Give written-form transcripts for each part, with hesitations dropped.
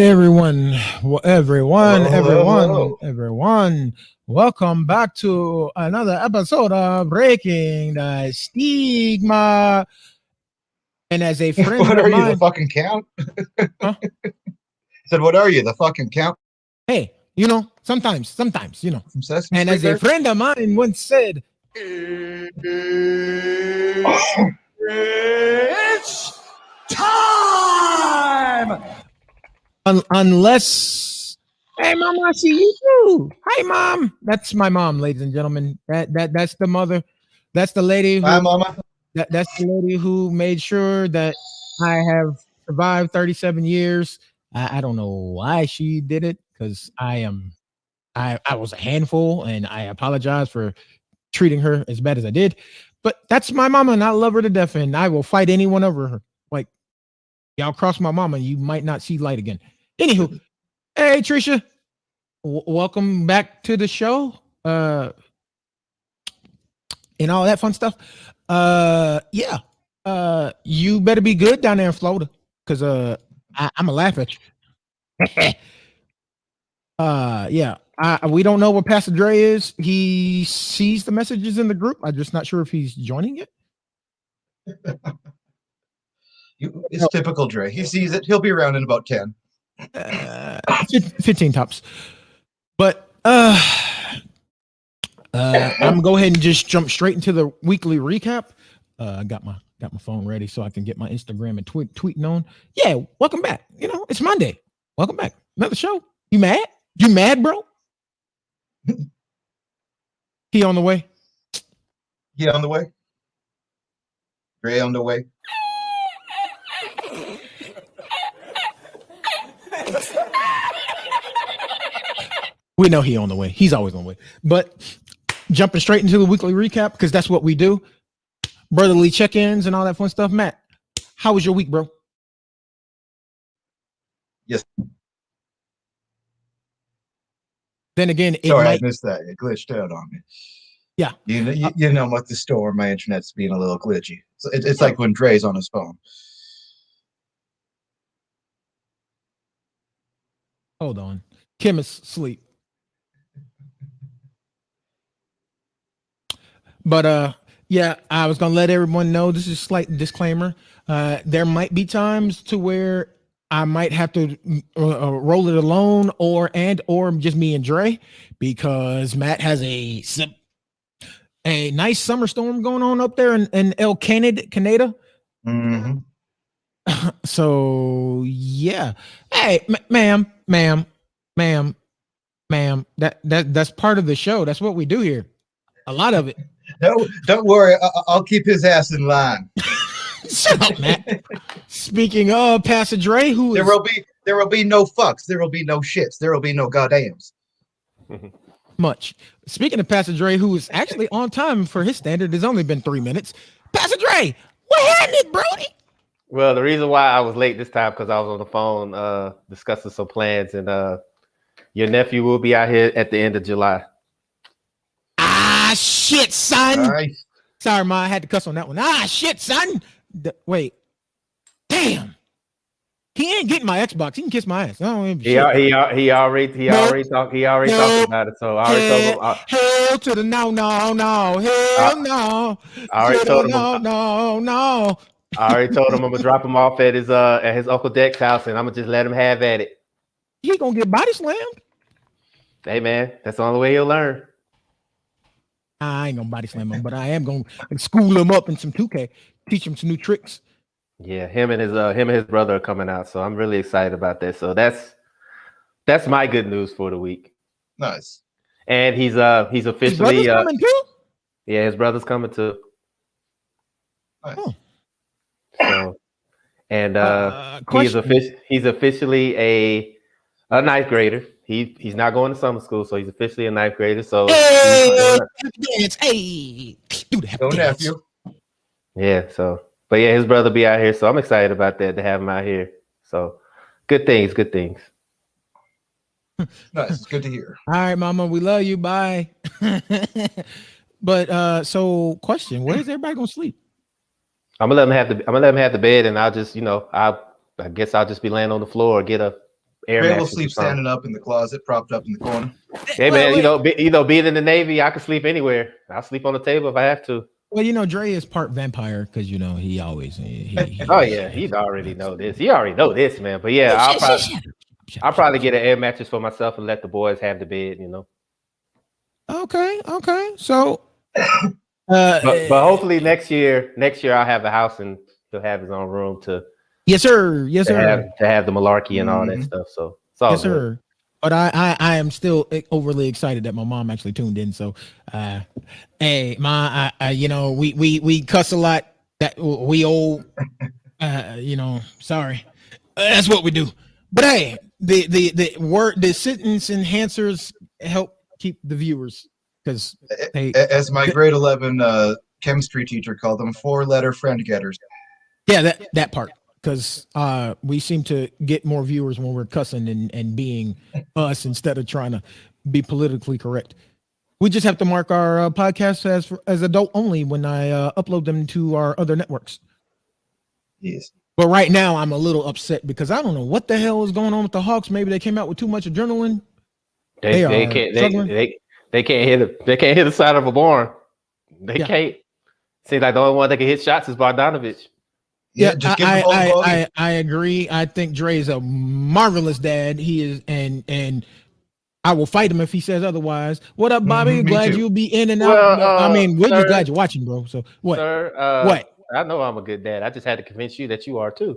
everyone, everyone, everyone, Hello. everyone. Welcome back to another episode of Breaking the Stigma. And as a friend What of are you, the mine, fucking count? huh? I said, what are you, the fucking count Hey, sometimes. from Sesame And Street as a there? friend of mine once said, it's time. Unless, hey, mom, I see you too. Hi, mom. That's my mom, ladies and gentlemen. That's the mother. That's the lady Bye, who mama. that's the lady who made sure that I have survived 37 years. I don't know why she did it because I was a handful and I apologize for treating her as bad as I did. But that's my mama and I love her to death and I will fight anyone over her. Like y'all cross my mama, you might not see light again. Anywho, hey Tricia, welcome back to the show. And all that fun stuff. Yeah. You better be good down there in Florida, because I'm gonna laugh at you. Yeah. We don't know what Pastor Dre is. He sees the messages in the group. I'm just not sure if he's joining it. It's typical Dre. He sees it. He'll be around in about 10. 15 tops. But I'm gonna go ahead and just jump straight into the weekly recap. I got my phone ready so I can get my Instagram and tweeting on. Yeah, welcome back. It's Monday. Welcome back. Another show. You mad? You mad, bro? He on the way. He on the way. Dre on the way. We know he on the way. He's always on the way. But jumping straight into the weekly recap, because that's what we do. Brotherly check-ins and all that fun stuff. Matt, how was your week, bro? Yes. Then again, Sorry, I missed that. It glitched out on me. Yeah. You know what, the store, my internet's being a little glitchy. So it's like when Dre's on his phone. Hold on. Kim is asleep. But yeah, I was gonna let everyone know, this is a slight disclaimer. There might be times to where I might have to roll it alone or just me and Dre, because Matt has a nice summer storm going on up there in El Canada. Mm-hmm. So yeah. Hey, ma'am, that's part of the show. That's what we do here. A lot of it. No, don't worry. I'll keep his ass in line. Shut up, Matt. Speaking of Pastor Dre, there will be no fucks. There will be no shits. There will be no goddams. Much. Speaking of Pastor Dre, who is actually on time for his standard, it's only been 3 minutes. Pastor Dre, what happened, Brody? Well, the reason why I was late this time because I was on the phone discussing some plans, and your nephew will be out here at the end of July. Ah, shit, son. Nice. Sorry, Ma, I had to cuss on that one. Ah, shit, son. Wait. Damn. He ain't getting my Xbox. He can kiss my ass. He already talked about it. So I already told him. Hell to the no. Hell no. I already told him. No. I already told him I'm gonna drop him off at his Uncle Deck's house, and I'm gonna just let him have at it. He gonna get body slammed. Hey man, that's the only way he'll learn. I ain't gonna body slam him, but I am gonna school him up in some 2K, teach him some new tricks. Yeah, him and his brother are coming out, so I'm really excited about that. So that's my good news for the week. Nice. And he's officially his brother's coming too? Yeah, his brother's coming too. Nice. So, and he's officially a ninth grader. He's not going to summer school, so he's officially a ninth grader. So hey, go nephew. Yeah. So, but yeah, his brother be out here, so I'm excited about that, to have him out here. So, good things. Nice. It's good to hear. All right, Mama, we love you. Bye. But so question: where is everybody gonna sleep? I'm gonna let him have the bed, and I'll just, I guess I'll just be laying on the floor or get a air Trey will mattress. sleep standing up in the closet, propped up in the corner. Hey man, being in the Navy, I can sleep anywhere. I'll sleep on the table if I have to. Well, Dre is part vampire because he always Oh yeah, he's already know this. He already know this, man. But yeah, I'll probably get an air mattress for myself and let the boys have the bed. Okay. So, but hopefully next year I'll have a house and he'll have his own room to yes, sir. to have the malarkey and all that stuff. So it's all yes, good. sir. But I am still overly excited that my mom actually tuned in. So, hey, Ma, we cuss a lot. That we old, sorry, that's what we do. But hey, the sentence enhancers help keep the viewers because as my grade 11 chemistry teacher called them, 4-letter friend getters. Yeah, that part. Because we seem to get more viewers when we're cussing and being us instead of trying to be politically correct. We just have to mark our podcasts as adult only when I upload them to our other networks. Yes. But right now, I'm a little upset because I don't know what the hell is going on with the Hawks. Maybe they came out with too much adrenaline. They can't hit the side of a barn. They can't. Seems like the only one that can hit shots is Bogdanovich. Yeah, just I agree. I think Dre is a marvelous dad. He is, and I will fight him if he says otherwise. What up, Bobby? Glad you'll be in and out. I mean, we're just glad you're watching, bro. So what? Sir, what? I know I'm a good dad. I just had to convince you that you are too.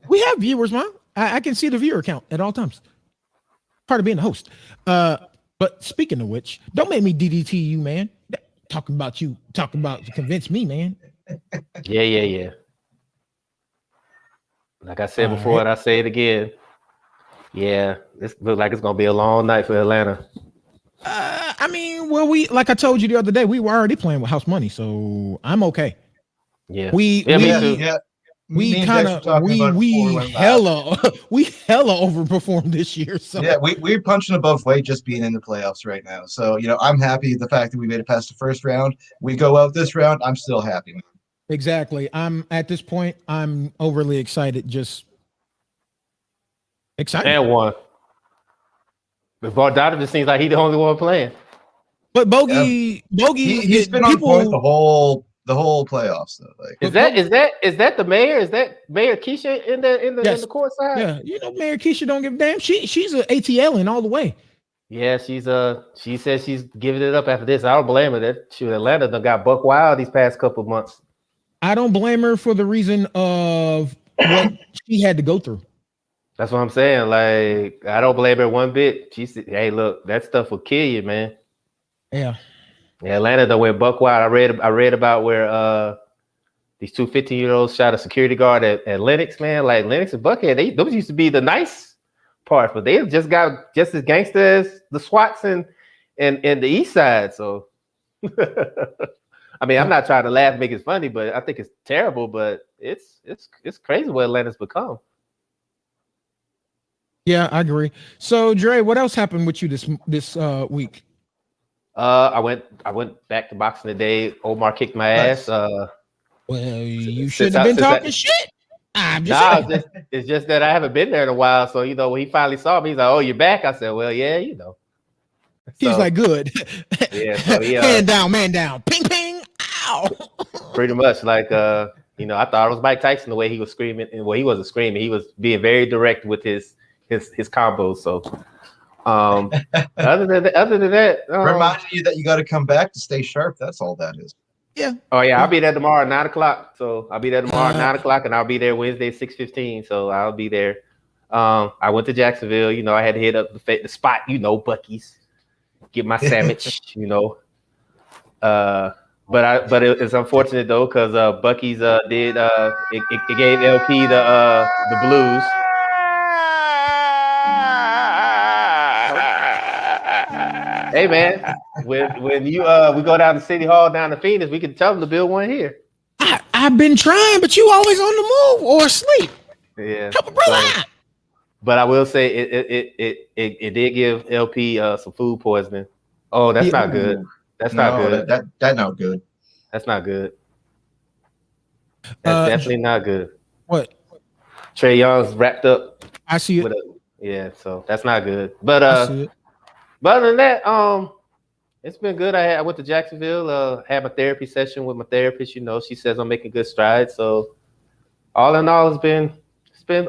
We have viewers, man. I can see the viewer count at all times. Part of being a host. But speaking of which, don't make me DDT you, man. Talking about convince me, man. Yeah. Like I said before, and I say it again. Yeah, this looks like it's gonna be a long night for Atlanta. I mean, well, like I told you the other day, we were already playing with house money, so I'm okay. Yeah, we hella overperformed this year. So yeah, we're punching above weight just being in the playoffs right now. So I'm happy the fact that we made it past the first round. We go out this round, I'm still happy. Exactly. I'm at this point. I'm overly excited. Just excited. And one. But Bogdanovich seems like he's the only one playing. But Bogey, he's been on point the whole playoffs though. Like, is that the mayor? Is that Mayor Keisha in the court side? Yeah, Mayor Keisha don't give a damn. She's an ATL in all the way. Yeah, she says she's giving it up after this. I don't blame her. That Atlanta done got buck wild these past couple of months. I don't blame her for the reason of what she had to go through. That's what I'm saying. Like, I don't blame her one bit. She said, "Hey, look, that stuff will kill you, man." Yeah. Atlanta done went buck wild. I read about where these two 15-year-olds shot a security guard at Lennox, man. Like Lennox and Buckhead, those used to be the nice parts, but they just got just as gangster as the SWATs and the East Side. So, I mean, I'm not trying to laugh, make it funny, but I think it's terrible. But it's crazy what Atlanta's become. Yeah, I agree. So, Dre, what else happened with you this week? I went back to boxing today. Omar kicked my ass. Well, you shouldn't have been talking shit. I'm just saying. It's just that I haven't been there in a while. So, when he finally saw me, he's like, "Oh, you're back." I said, "Well, yeah, He's like, "Good." Yeah. So hand down, man down. Ping, ping. Ow. Pretty much like, I thought it was Mike Tyson the way he was screaming. Well, he wasn't screaming. He was being very direct with his combos. So, other than that, reminding you that you got to come back to stay sharp. That's all that is. Yeah. Oh yeah, I'll be there tomorrow at 9:00. So I'll be there tomorrow at 9:00, and I'll be there Wednesday 6:15. So I'll be there. I went to Jacksonville. I had to hit up the spot. Buc-ee's, get my sandwich. But it's unfortunate though because Buc-ee's did it gave LP the blues. Hey man, when you we go down to City Hall down to Phoenix, we can tell them to build one here. I've been trying, but you always on the move or asleep. Yeah, help a brother out. But I will say it did give LP some food poisoning. Oh, that's not good. That's not good. That's not good. That's not good. That's definitely not good. What? Trey Young's wrapped up I see it. with a yeah, so that's not good. But I see it. but other than that, it's been good. I went to Jacksonville, had my therapy session with my therapist. You know, she says I'm making good strides. So all in all, it's been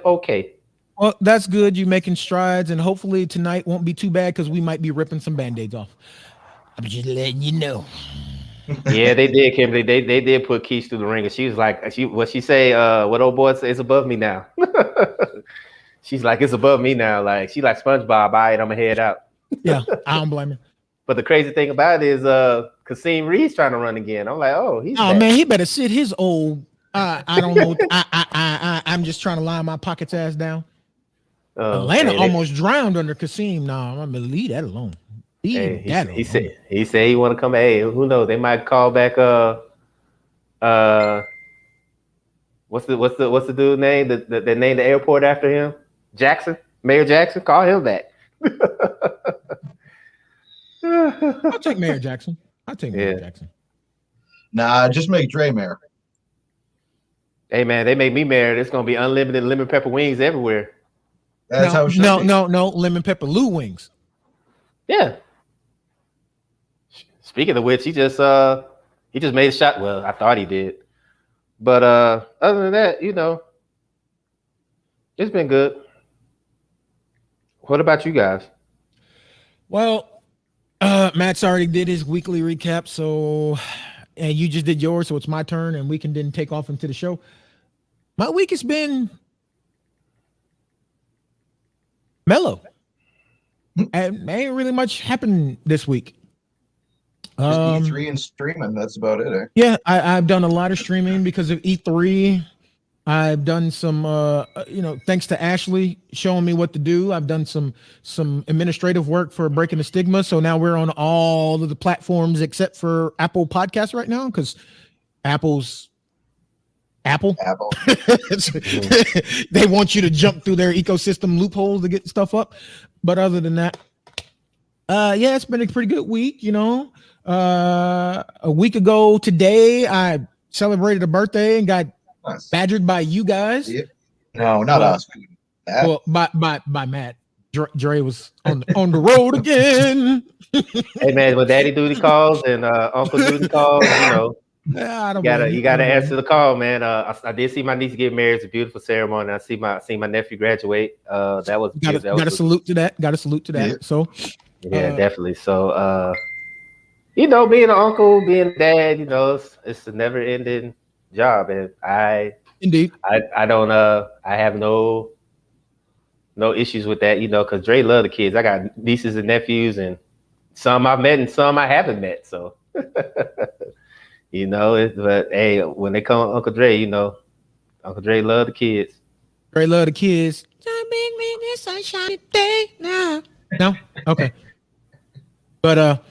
okay. Well, that's good. You're making strides, and hopefully tonight won't be too bad because we might be ripping some band-aids off. I'm just letting you know. Yeah, they did, Kimberly. They did put Keish through the ring, and she was like, what she say? What old boy say? It's above me now. She's like, it's above me now. Like she like SpongeBob. All right, I'm gonna head out. Yeah, I don't blame her. But the crazy thing about it is, Kasim Reed's trying to run again. I'm like, oh, he's back. Man, he better sit his old. I don't know. I'm just trying to line my pockets ass down. Atlanta almost drowned under Kasim. Nah, I'm gonna leave that alone. He said he want to come. Hey, who knows? They might call back. What's the dude name that named the airport after him? Jackson, Mayor Jackson. Call him back. I'll take Mayor Jackson. Mayor Jackson. Nah, just make Dre mayor. Hey man, they make me mayor. It's gonna be unlimited lemon pepper wings everywhere. That's how it should be. No, lemon pepper Lou wings. Yeah. Speaking of which, he just made a shot. Well, I thought he did. But other than that, you know, it's been good. What about you guys? Well, Matt's already did his weekly recap, so and you just did yours, so it's my turn, and we can then take off into the show. My week has been mellow. And ain't really much happened this week. Just E3 and streaming. That's about it. Eh? Yeah, I've done a lot of streaming because of E3. I've done some, thanks to Ashley showing me what to do. I've done some administrative work for Breaking the Stigma. So now we're on all of the platforms except for Apple Podcasts right now because Apple. They want you to jump through their ecosystem loopholes to get stuff up. But other than that, yeah, it's been a pretty good week. You know, a week ago today, I celebrated a birthday and got badgered by you guys. Yeah. No, not us. Well, by Matt. Dre was on the road again. Hey man, when Daddy Duty calls and Uncle Duty calls, you know, you gotta answer the call, man. I did see my niece get married. It's a beautiful ceremony. I see my nephew graduate. That was got to salute to that. Got to salute to that. Yeah. So yeah, definitely. So you know, being an uncle, being a dad, you know, it's a never ending job, and I don't I have no issues with that, you know, because Dre love the kids. I got nieces and nephews, and some I've met and some I haven't met. So you know, but hey, when they come Uncle Dre, you know, Uncle Dre love the kids. Dre love the kids. Sunshiny day now. No, okay, but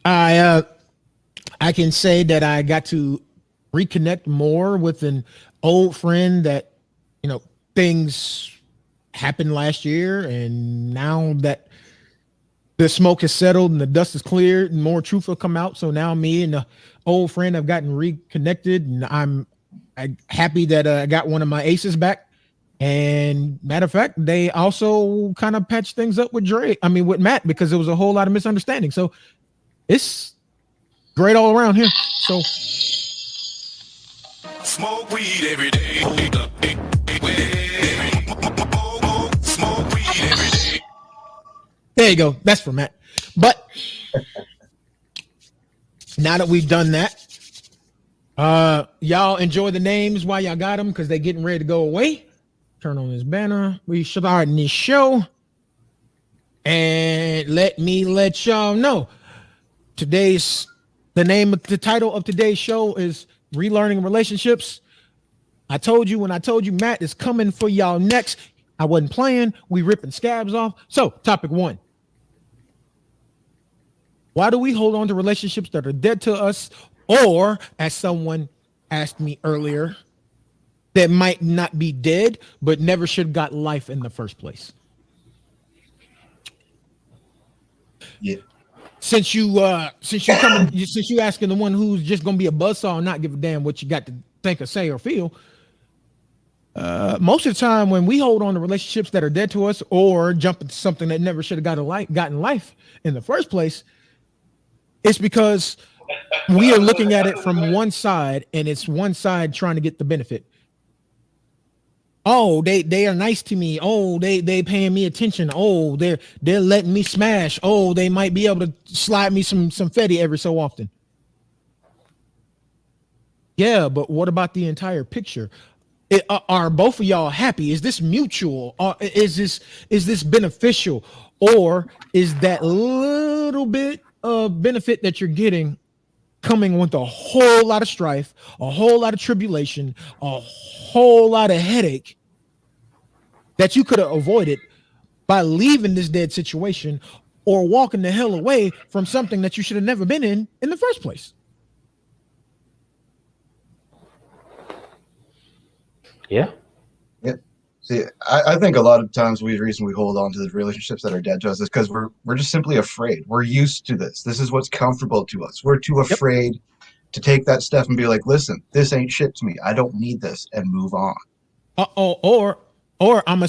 I can say that I got to reconnect more with an old friend that, you know, things happened last year, and now that the smoke has settled and the dust is cleared and more truth will come out. So now me and the old friend have gotten reconnected, and I'm happy that I got one of my aces back. And matter of fact, they also kind of patched things up with with Matt, because there was a whole lot of misunderstanding. So it's great all around here. So smoke weed every day. Smoke weed every day. There you go. That's for Matt. But now that we've done that, y'all enjoy the names while y'all got them, because they're getting ready to go away. Turn on this banner. We starting this show. And let me let y'all know. The title of today's show is Relearning Relationships. When I told you Matt is coming for y'all next, I wasn't playing. We ripping scabs off. So topic 1. Why do we hold on to relationships that are dead to us, or, as someone asked me earlier, that might not be dead, but never should have got life in the first place? Yeah. Since you asking the one who's just gonna be a buzzsaw and not give a damn what you got to think or say or feel, Most of the time when we hold on to relationships that are dead to us or jump into something that never should have gotten life in the first place, it's because we are looking at it from one side and it's one side trying to get the benefit. Oh, they are nice to me. Oh, they paying me attention. Oh, they're letting me smash. Oh, they might be able to slide me some fetty every so often. Yeah, but what about the entire picture? Are both of y'all happy? Is this mutual? Is this beneficial? Or is that little bit of benefit that you're getting coming with a whole lot of strife, a whole lot of tribulation, a whole lot of headache that you could have avoided by leaving this dead situation or walking the hell away from something that you should have never been in the first place? Yeah. Yeah. See, I think a lot of times the reason we hold on to the relationships that are dead to us is because we're just simply afraid. We're used to this. This is what's comfortable to us. We're too afraid to take that step and be like, listen, this ain't shit to me. I don't need this, and move on. Or I'm gonna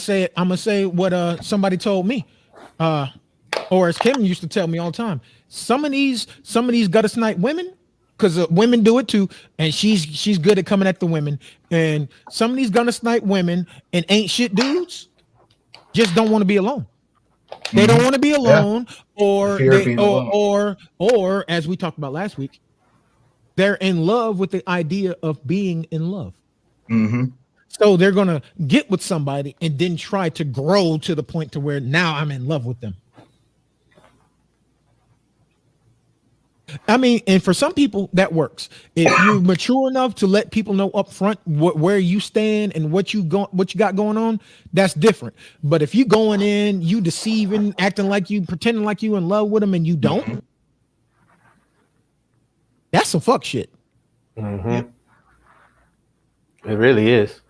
say what somebody told me, or as Kim used to tell me all the time. Some of these gutter snipe women, because women do it too, and she's good at coming at the women. And some of these gutter snipe women and ain't shit dudes just don't want to be alone. They don't want to be alone, or Fear of being alone. or as we talked about last week, they're in love with the idea of being in love. Mm-hmm. So they're gonna get with somebody and then try to grow to the point to where now I'm in love with them. I mean, and for some people that works. If you're mature enough to let people know up front where you stand and what you got going on, that's different. But if you going in, you deceiving, acting like you, pretending like you in love with them and you don't, that's some fuck shit. Mm-hmm. It really is.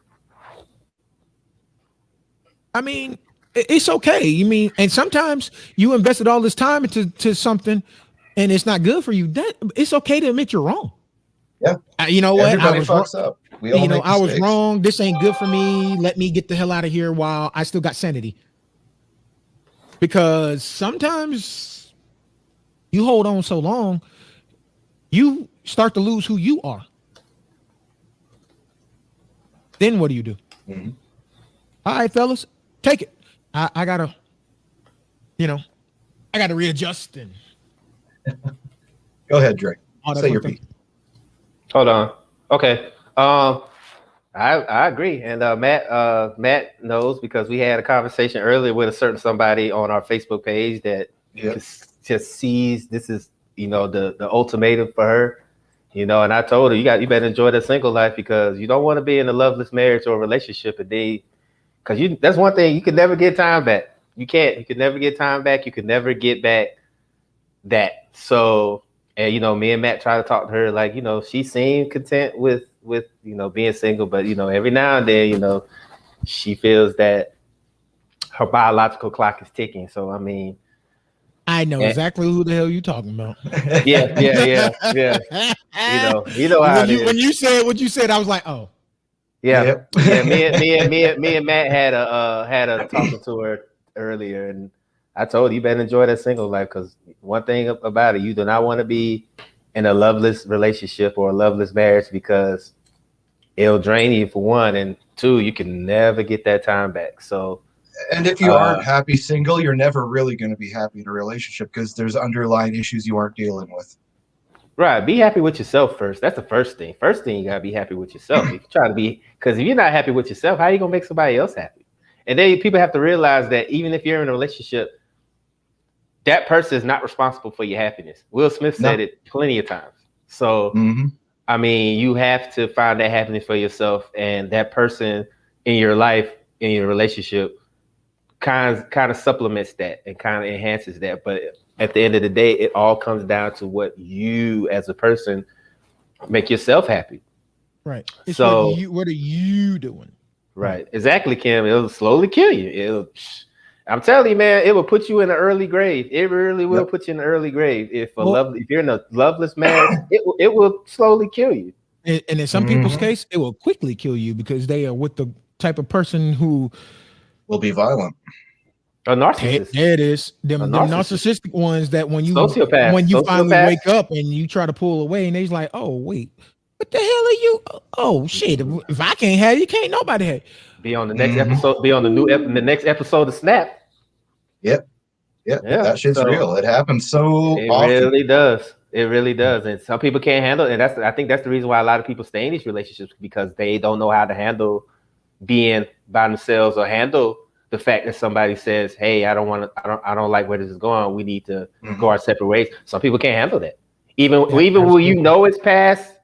I mean, it's okay. You mean, and sometimes you invested all this time into something and it's not good for you. That it's okay to admit you're wrong. Yeah. You know what? Everybody fucks up. We all make I was mistakes. wrong. This ain't good for me. Let me get the hell out of here while I still got sanity. Because sometimes you hold on so long, you start to lose who you are. Then what do you do? Mm-hmm. All right, fellas, take it. I gotta readjust and go ahead, Drake. Say your piece. Hold on. Okay. I agree, and Matt knows because we had a conversation earlier with a certain somebody on our Facebook page that just sees this is the ultimatum for her, and I told her you better enjoy the single life because you don't want to be in a loveless marriage or relationship a day. Because that's one thing you can never get time back. You can't. You can never get time back. You can never get back that. So, and me and Matt try to talk to her like she seemed content with being single, but every now and then she feels that her biological clock is ticking. So I mean, I know exactly who the hell you talking about. Yeah. You know how when you said what you said, I was like, oh. Yeah. Me and Matt had a talking to her earlier, and I told her you better enjoy that single life because one thing about it, you do not want to be in a loveless relationship or a loveless marriage because it'll drain you for one, and two, you can never get that time back. So, and if you aren't happy single, you're never really going to be happy in a relationship because there's underlying issues you aren't dealing with. Right. Be happy with yourself first. That's the first thing. First thing, you gotta be happy with yourself. If you try to be, because if you're not happy with yourself, how are you gonna make somebody else happy? And then people have to realize that even if you're in a relationship, that person is not responsible for your happiness. Will Smith said it plenty of times. So, I mean, you have to find that happiness for yourself, and that person in your life, in your relationship, kind of supplements that and kind of enhances that. But at the end of the day, it all comes down to what you as a person make yourself happy. Right. It's so what are you doing? Right. Exactly, Kim. It'll slowly kill you. I'm telling you, man, it will put you in an early grave. It really will put you in an early grave. If you're in a loveless marriage, it will slowly kill you. And in some people's case, it will quickly kill you because they are with the type of person who will be violent. A narcissist. there it is. A Them narcissist. narcissistic ones that when you Sociopath. finally Sociopath. wake up and you try to pull away and they's like, oh wait, what the hell are you? Oh shit! If I can't have you, can't nobody have. Be on the next episode. Be on the next episode of Snap. Yep. Yeah, That shit's so- real. It happens so It often. really does. It really does. And some people can't handle it. And I think that's the reason why a lot of people stay in these relationships, because they don't know how to handle being by themselves or handle the fact that somebody says, hey, I don't like where this is going. We need to go our separate ways. Some people can't handle that. Even when you know it's past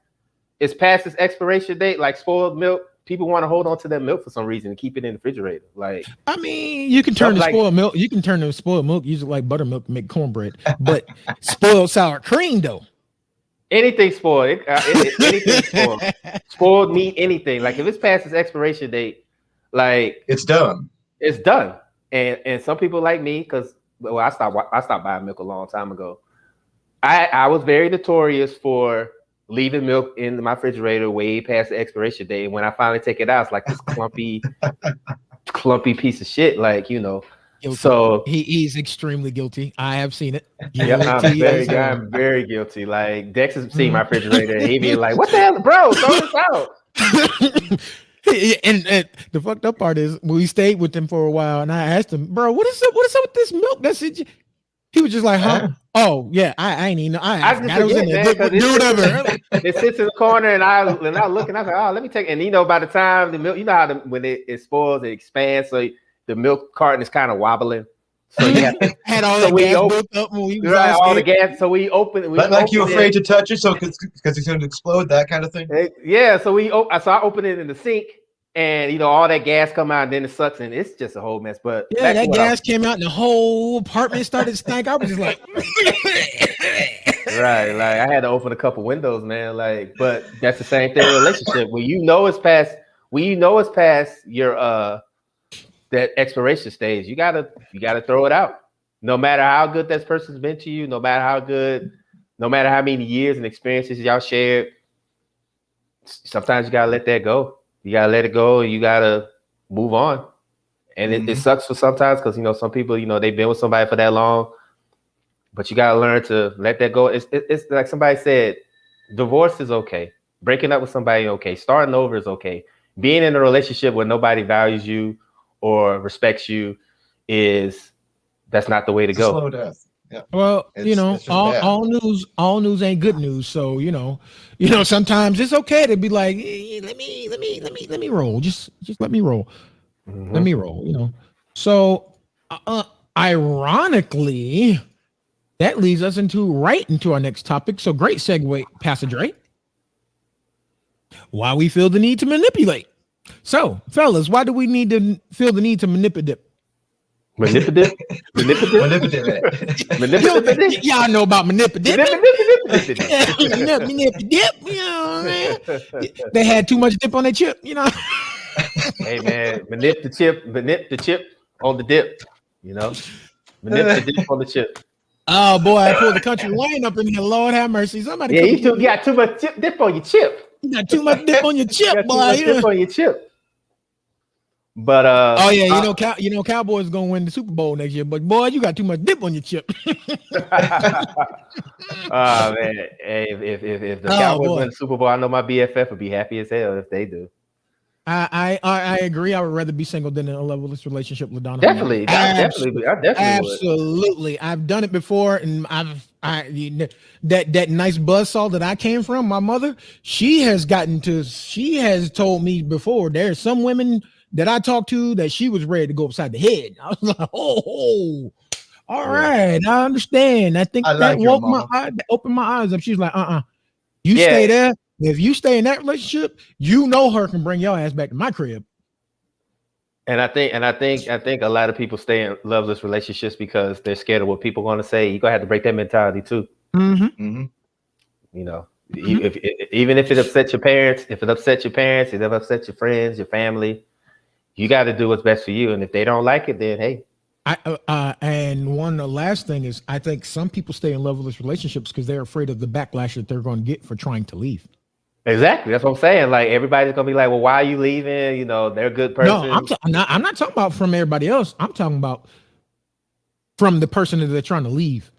its expiration date, like spoiled milk, people want to hold on to that milk for some reason and keep it in the refrigerator. Like, I mean, you can turn the Something like- spoiled milk. You can turn the spoiled milk, use it like buttermilk to make cornbread. But spoiled sour cream, though. anything spoiled, anything spoiled, spoiled meat, anything. Like if it's past its expiration date, like It's done. it's done. And some people like me, because I stopped buying milk a long time ago. I was very notorious for leaving milk in my refrigerator way past the expiration date. And when I finally take it out, it's like this clumpy piece of shit. Like, you know. Guilty. So he's extremely guilty. I have seen it. yeah, I'm very guilty. Like Dex has seen my refrigerator and he be like, "What the hell, bro? Throw this out." and the fucked up part is we stayed with him for a while, and I asked him, "Bro, what is up with this milk?" That's it. He was just like, "Huh? Oh yeah, I ain't even know. I just forgot it was in there. forget, man, 'cause Do whatever." It sits in the corner, and I look, and I was like, "Oh, let me take." And you know, by the time the milk, you know how when it spoils, it expands, so the milk carton is kind of wobbling. So you have to, had all so that we gas open- built up when we was right, all the scared. gas. So we open it. But like you afraid to touch it, so because it's going to explode, that kind of thing. Yeah, so I open it in the sink, and you know all that gas come out, and then it sucks, and it's just a whole mess. But Yeah, that gas came out, and the whole apartment started to stink. I was just like, right, like I had to open a couple windows, man. Like, but that's the same thing in a relationship. When you know it's past your that expiration stage, you gotta throw it out. No matter how good that person's been to you, no matter how many years and experiences y'all shared, sometimes you gotta let that go. You gotta let it go, and you gotta move on. And it sucks for sometimes, because you know some people, you know, they've been with somebody for that long, but you gotta learn to let that go. It's like somebody said, divorce is okay. Breaking up with somebody okay. Starting over is okay. Being in a relationship where nobody values you or respects you that's not the way to It's a go. slow death. Yeah. well, It's- you know, it's just bad. all news ain't good news. So you know, sometimes it's okay to be like, let me roll. Just let me roll. Mhm. Let me roll. You know. So, ironically, that leads us right into our next topic. So great segue, passage, right? Why we feel the need to manipulate. So, fellas, why do we need to feel the need to manipulate? Manipulative. Manipulative. Manipulative. Y'all know about manipulate. Manipulative. Dip, you know, man. They had too much dip on their chip, you know. Hey man, manip the chip on the dip. You know, manip the dip on the chip. Oh boy, I pulled the country lane up in here. Lord have mercy. Somebody Yeah, come you got too much dip on your chip. you got too much dip on your You chip, got too boy. much Yeah. dip on your chip. But Oh yeah, you know, Cowboys gonna win the Super Bowl next year. But boy, you got too much dip on your chip. Oh man, hey, if the Oh, Cowboys boy. win the Super Bowl, I know my BFF would be happy as hell if they do. I agree. I would rather be single than in a loveless relationship with Donovan. Definitely, I definitely would. Absolutely. I've done it before, and that nice buzzsaw that I came from, my mother, she has told me before, there's some women that I talked to that she was ready to go upside the head. I was like, all right, I understand. I think I that like your woke my mama. eye, opened my eyes up. She's like, you Yeah. stay there. If you stay in that relationship, you know her can bring your ass back to my crib. And I think a lot of people stay in loveless relationships because they're scared of what people are going to say. You're gonna have to break that mentality too. Mm-hmm. You know, even if it upsets your parents, if it upsets your friends, your family, you got to do what's best for you. And if they don't like it, then hey. And the last thing is, I think some people stay in loveless relationships because they're afraid of the backlash that they're going to get for trying to leave. Exactly. That's what I'm saying. Like everybody's gonna be like, well, why are you leaving? You know, they're a good No, person. I'm not talking about from everybody else. I'm talking about from the person that they're trying to leave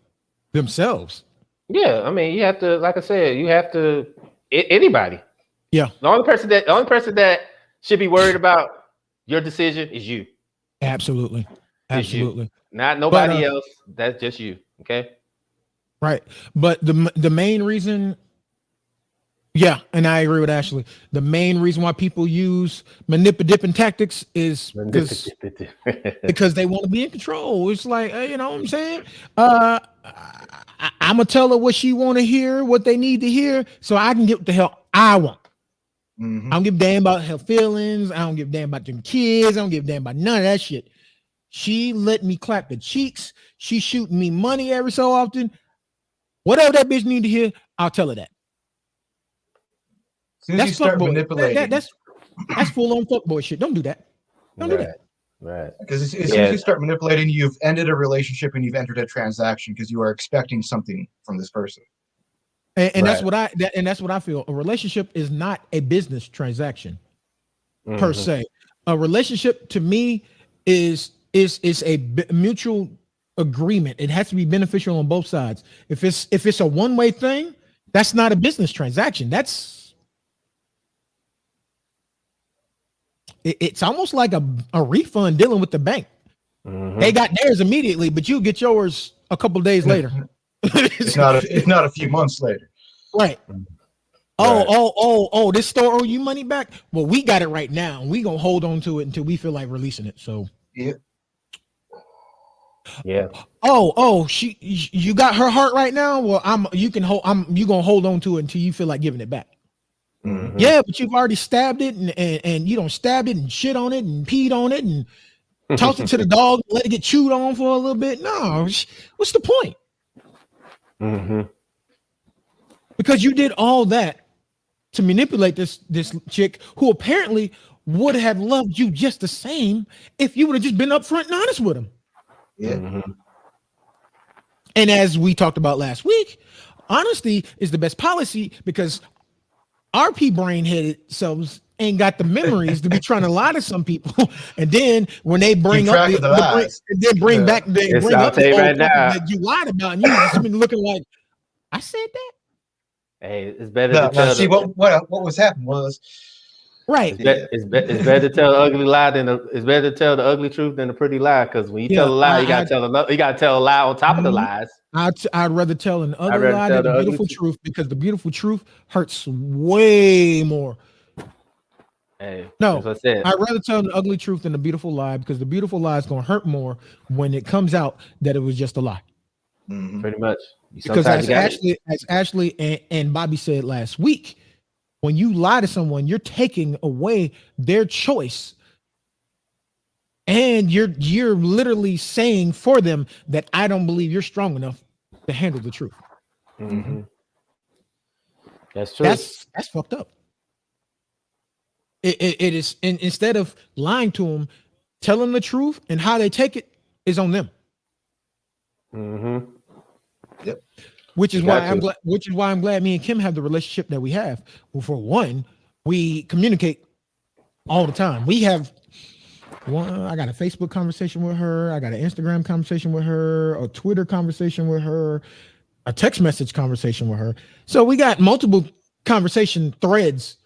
themselves. Yeah, I mean, you have to, like I said, you have to anybody. Yeah, The only person that should be worried about your decision is you. absolutely, Is you. absolutely. Not But nobody else. That's just you. Okay. right, but the main reason, yeah, and I agree with Ashley. The main reason why people use manipulative tactics is because they want to be in control. It's like, you know what I'm saying? I'm gonna tell her what she want to hear, what they need to hear, so I can get what the hell I want. Mhm. I don't give a damn about her feelings. I don't give a damn about them kids. I don't give a damn about none of that shit. She let me clap the cheeks. She shooting me money every so often. Whatever that bitch need to hear, I'll tell her that. As soon as That's you start fuckboy. manipulating, That's full on fuckboy shit. Don't do that. Don't do Right. that. Right. because as soon as Yeah. you start manipulating, you've ended a relationship and you've entered a transaction because you are expecting something from this person. And that's Right. what I feel. A relationship is not a business transaction per Mhm. se. A relationship to me is a mutual agreement. It has to be beneficial on both sides. If it's a one-way thing, that's not a business transaction. It's almost like a refund dealing with the bank. Mhm. They got theirs immediately, but you get yours a couple days later. It's not a few months later. Right. Right. Oh, this store owe you money back? Well, we got it right now. We gonna hold on to it until we feel like releasing it. So Yeah. Yeah. you got her heart right now. Well, you gonna hold on to it until you feel like giving it back. Mhm. Yeah, but you've already stabbed it and you don't stabbed it and shit on it and peed on it and tossed it to the dog, let it get chewed on for a little bit. No, what's the point? Mhm. Because you did all that to manipulate this chick who apparently would have loved you just the same if you would have just been upfront and honest with him. Yeah. Mhm. And as we talked about last week, honesty is the best policy because RP brain-headed selves ain't got the memories to be trying to lie to some people. And then when they bring Keep up track of the lies. and then bring Yeah. back they It's- bring I'll up tell the you old right couple now. that you lied about, and you just been looking like, I said that. Hey, it's better No, to tell see the what was happening was Right. it's better to tell the ugly lie than it's better to tell the ugly truth than the pretty lie. Because when you tell a lie, you gotta tell a lie on top of the lies. I'd rather tell an I'd ugly rather lie tell than the the ugly beautiful truth. truth because the beautiful truth hurts way more. Hey, No, that's what I said. I'd rather tell the ugly truth than the beautiful lie because the beautiful lie is going to hurt more when it comes out that it was just a lie. Mhm. Pretty much. Because Sometimes you got as Ashley and Bobby said last week, when you lie to someone, you're taking away their choice. And you're literally saying for them that I don't believe you're strong enough to handle the truth. Mhm. That's true. That's fucked up. It is, and instead of lying to them, tell them the truth, and how they take it is on them. Mhm. Yep. Which is You why got I'm to. glad. Which is why I'm glad me and Kim have the relationship that we have. Well, for one, we communicate all the time. We have one. I got a Facebook conversation with her. I got an Instagram conversation with her. A Twitter conversation with her. A text message conversation with her. So we got multiple conversation threads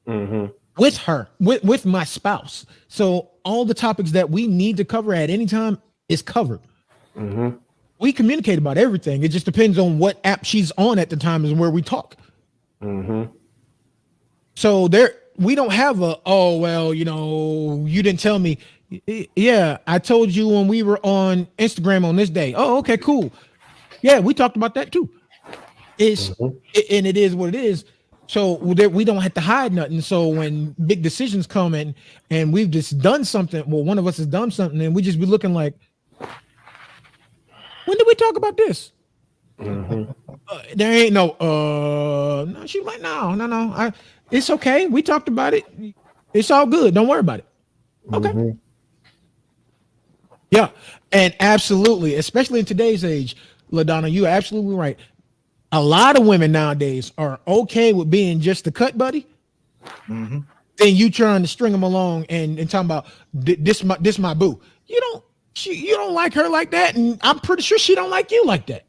Mhm. with her, with my spouse. So all the topics that we need to cover at any time is covered. Mhm. We communicate about everything. It just depends on what app she's on at the time is where we talk. Mhm. So we don't have you didn't tell me. Yeah, I told you when we were on Instagram on this day. Oh, okay, cool. Yeah, we talked about that too. Mhm. And it is what it is. So we don't have to hide nothing. So when big decisions come in and we've just done something, well, one of us has done something, and we just be looking like, when did we talk about this? Mhm. There ain't no no. She's like, no. It's okay. We talked about it. It's all good. Don't worry about it. Okay. Mhm. Yeah. And absolutely, especially in today's age, LaDonna, you're absolutely right. a lot of women nowadays are okay with being just the cut buddy. Mm-hmm. Then you trying to string them along and talking about this my boo. You don't like her like that, and I'm pretty sure she don't like you like that.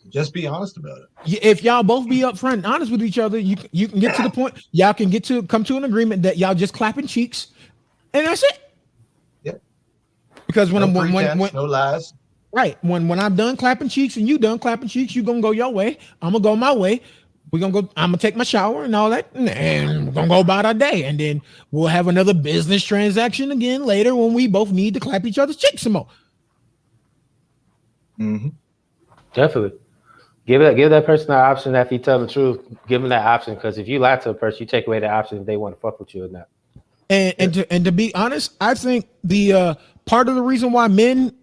Just be honest about it. If y'all both be upfront and honest with each other, you can get to the point. Y'all can come to an agreement that y'all just clapping cheeks, and that's it. Yep. Because when No when pretense, no lies. right when I'm done clapping cheeks and you done clapping cheeks, you gonna go your way. I'm gonna go my way. We're gonna go. I'm gonna take my shower and all that, and we're gonna go about our day, and then we'll have another business transaction again later when we both need to clap each other's cheeks some more. Mm-hmm. Definitely. Give that person the option after you tell the truth. Give them that option, because if you lie to a person, you take away the option if they want to fuck with you or not. And to be honest, I think the part of the reason why men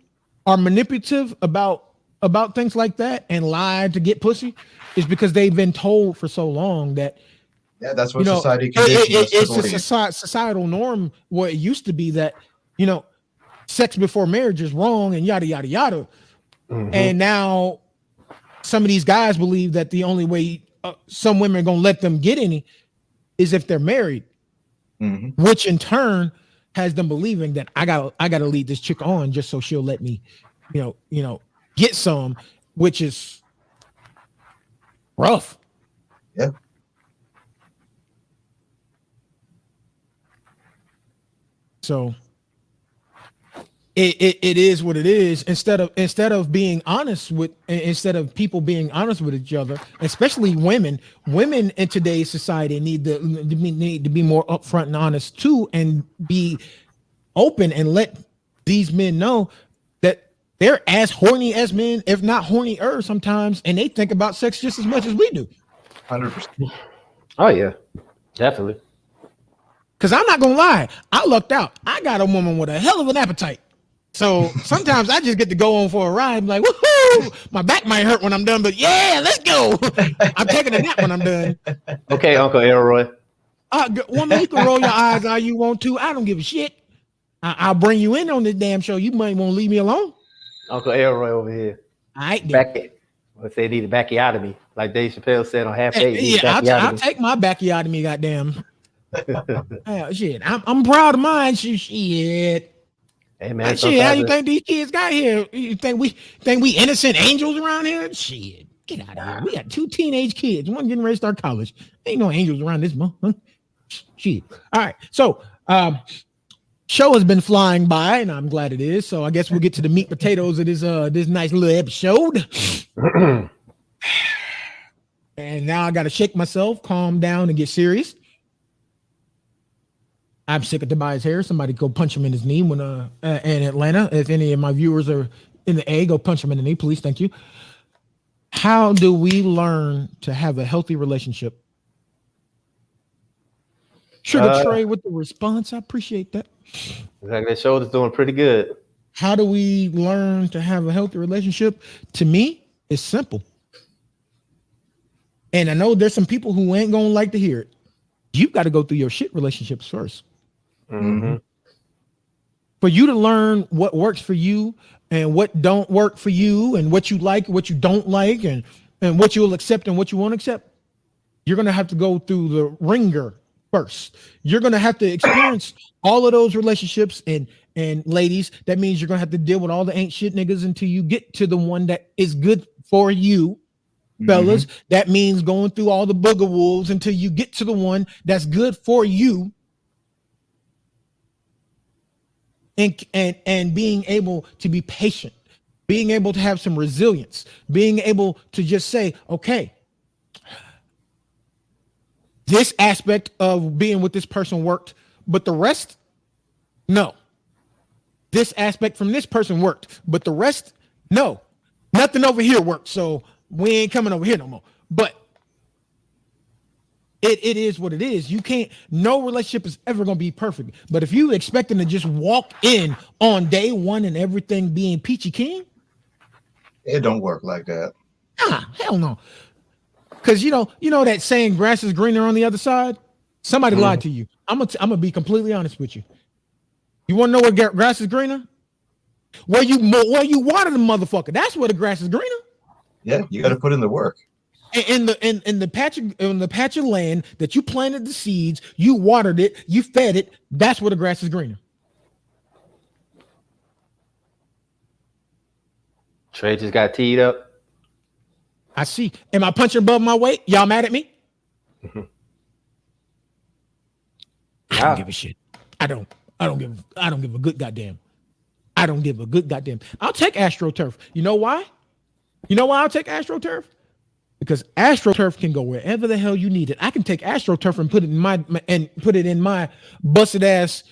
are manipulative about things like that and lie to get pussy is because they've been told for so long that that's what society conditions us to it's believe. a societal norm where it used to be that sex before marriage is wrong and yada yada yada, and now some of these guys believe that the only way some women are gonna let them get any is if they're married, which in turn has them believing that I gotta lead this chick on just so she'll let me, get some, which is rough. Yeah. So it is what it is. Instead of people being honest with each other, especially women in today's society need to be more upfront and honest too, and be open and let these men know that they're as horny as men, if not hornier sometimes, and they think about sex just as much as we do. 100%. Oh yeah, definitely. Because I'm not gonna lie, I lucked out. I got a woman with a hell of an appetite. So sometimes I just get to go on for a ride. I'm like, woohoo! My back might hurt when I'm done, but yeah, let's go. I'm taking a nap when I'm done. Okay, Uncle Elroy. Woman, you can roll your eyes all you want to. I don't give a shit. I'll bring you in on this damn show. You might want to leave me alone. Uncle Elroy over here. All right, Let's say they need a backiotomy, like Dave Chappelle said on Half Baked. Yeah, I'll take my backiotomy, goddamn. Shit, I'm proud of mine. Shit. Hey man, shit, how you think these kids got here? You think we innocent angels around here? Shit, get out of here. We got 2 teenage kids. One getting ready to start college. Ain't no angels around this month. Huh? Shit. All right. So show has been flying by, and I'm glad it is. So I guess we'll get to the meat potatoes of this nice little episode. And now I gotta shake myself, calm down, and get serious. I'm sick of Tobias Harris. Somebody go punch him in his knee when in Atlanta. If any of my viewers are in the A, go punch him in the knee, please. Thank you. How do we learn to have a healthy relationship? Sugar Trey with the response. I appreciate that. Like that shoulder's doing pretty good. How do we learn to have a healthy relationship? To me, it's simple. And I know there's some people who ain't gonna like to hear it. You got to go through your shit relationships first. For you to learn what works for you and what don't work for you, and what you like, what you don't like, and what you'll accept and what you won't accept, you're gonna have to go through the ringer first. You're gonna have to experience all of those relationships, and ladies, that means you're gonna have to deal with all the ain't shit niggas until you get to the one that is good for you. Fellas, that means going through all the booger wolves until you get to the one that's good for you, and being able to be patient, being able to have some resilience, being able to just say, okay, this aspect of being with this person worked, but the rest, no. This aspect from this person worked, but the rest, no. Nothing over here worked, so we ain't coming over here no more. But it is what it is. You can't, no relationship is ever going to be perfect. But if you expecting to just walk in on day one and everything being peachy keen, it don't work like that. Hell no. Because you know that saying, grass is greener on the other side. Somebody lied to you. I'm gonna be completely honest with you. You want to know where grass is greener? Where you water the motherfucker. That's where the grass is greener. Yeah, you got to put in the work. In the patch of land that you planted the seeds, you watered it, you fed it. That's where the grass is greener. Trey just got teed up. I see. Am I punching above my weight? Y'all mad at me? I don't give a shit. I don't give a good goddamn. I don't give a good goddamn. I'll take AstroTurf. You know why? You know why I'll take AstroTurf? Because AstroTurf can go wherever the hell you need it. I can take AstroTurf and put it in my busted ass,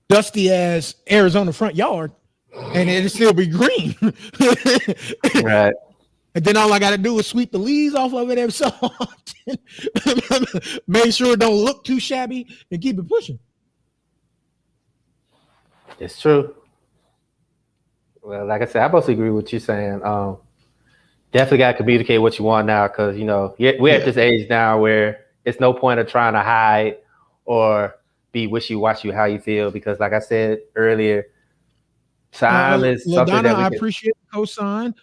dusty ass Arizona front yard, and it'll still be green. Right. And then all I got to do is sweep the leaves off of it every so often. Make sure it don't look too shabby and keep it pushing. It's true. Well, like I said, I mostly agree with what you're saying. Definitely got to communicate what you want now, because we're at this age now where it's no point of trying to hide or be wishy-washy how you feel, because like I said earlier, time is something LaDonna, that we I can... appreciate the cosign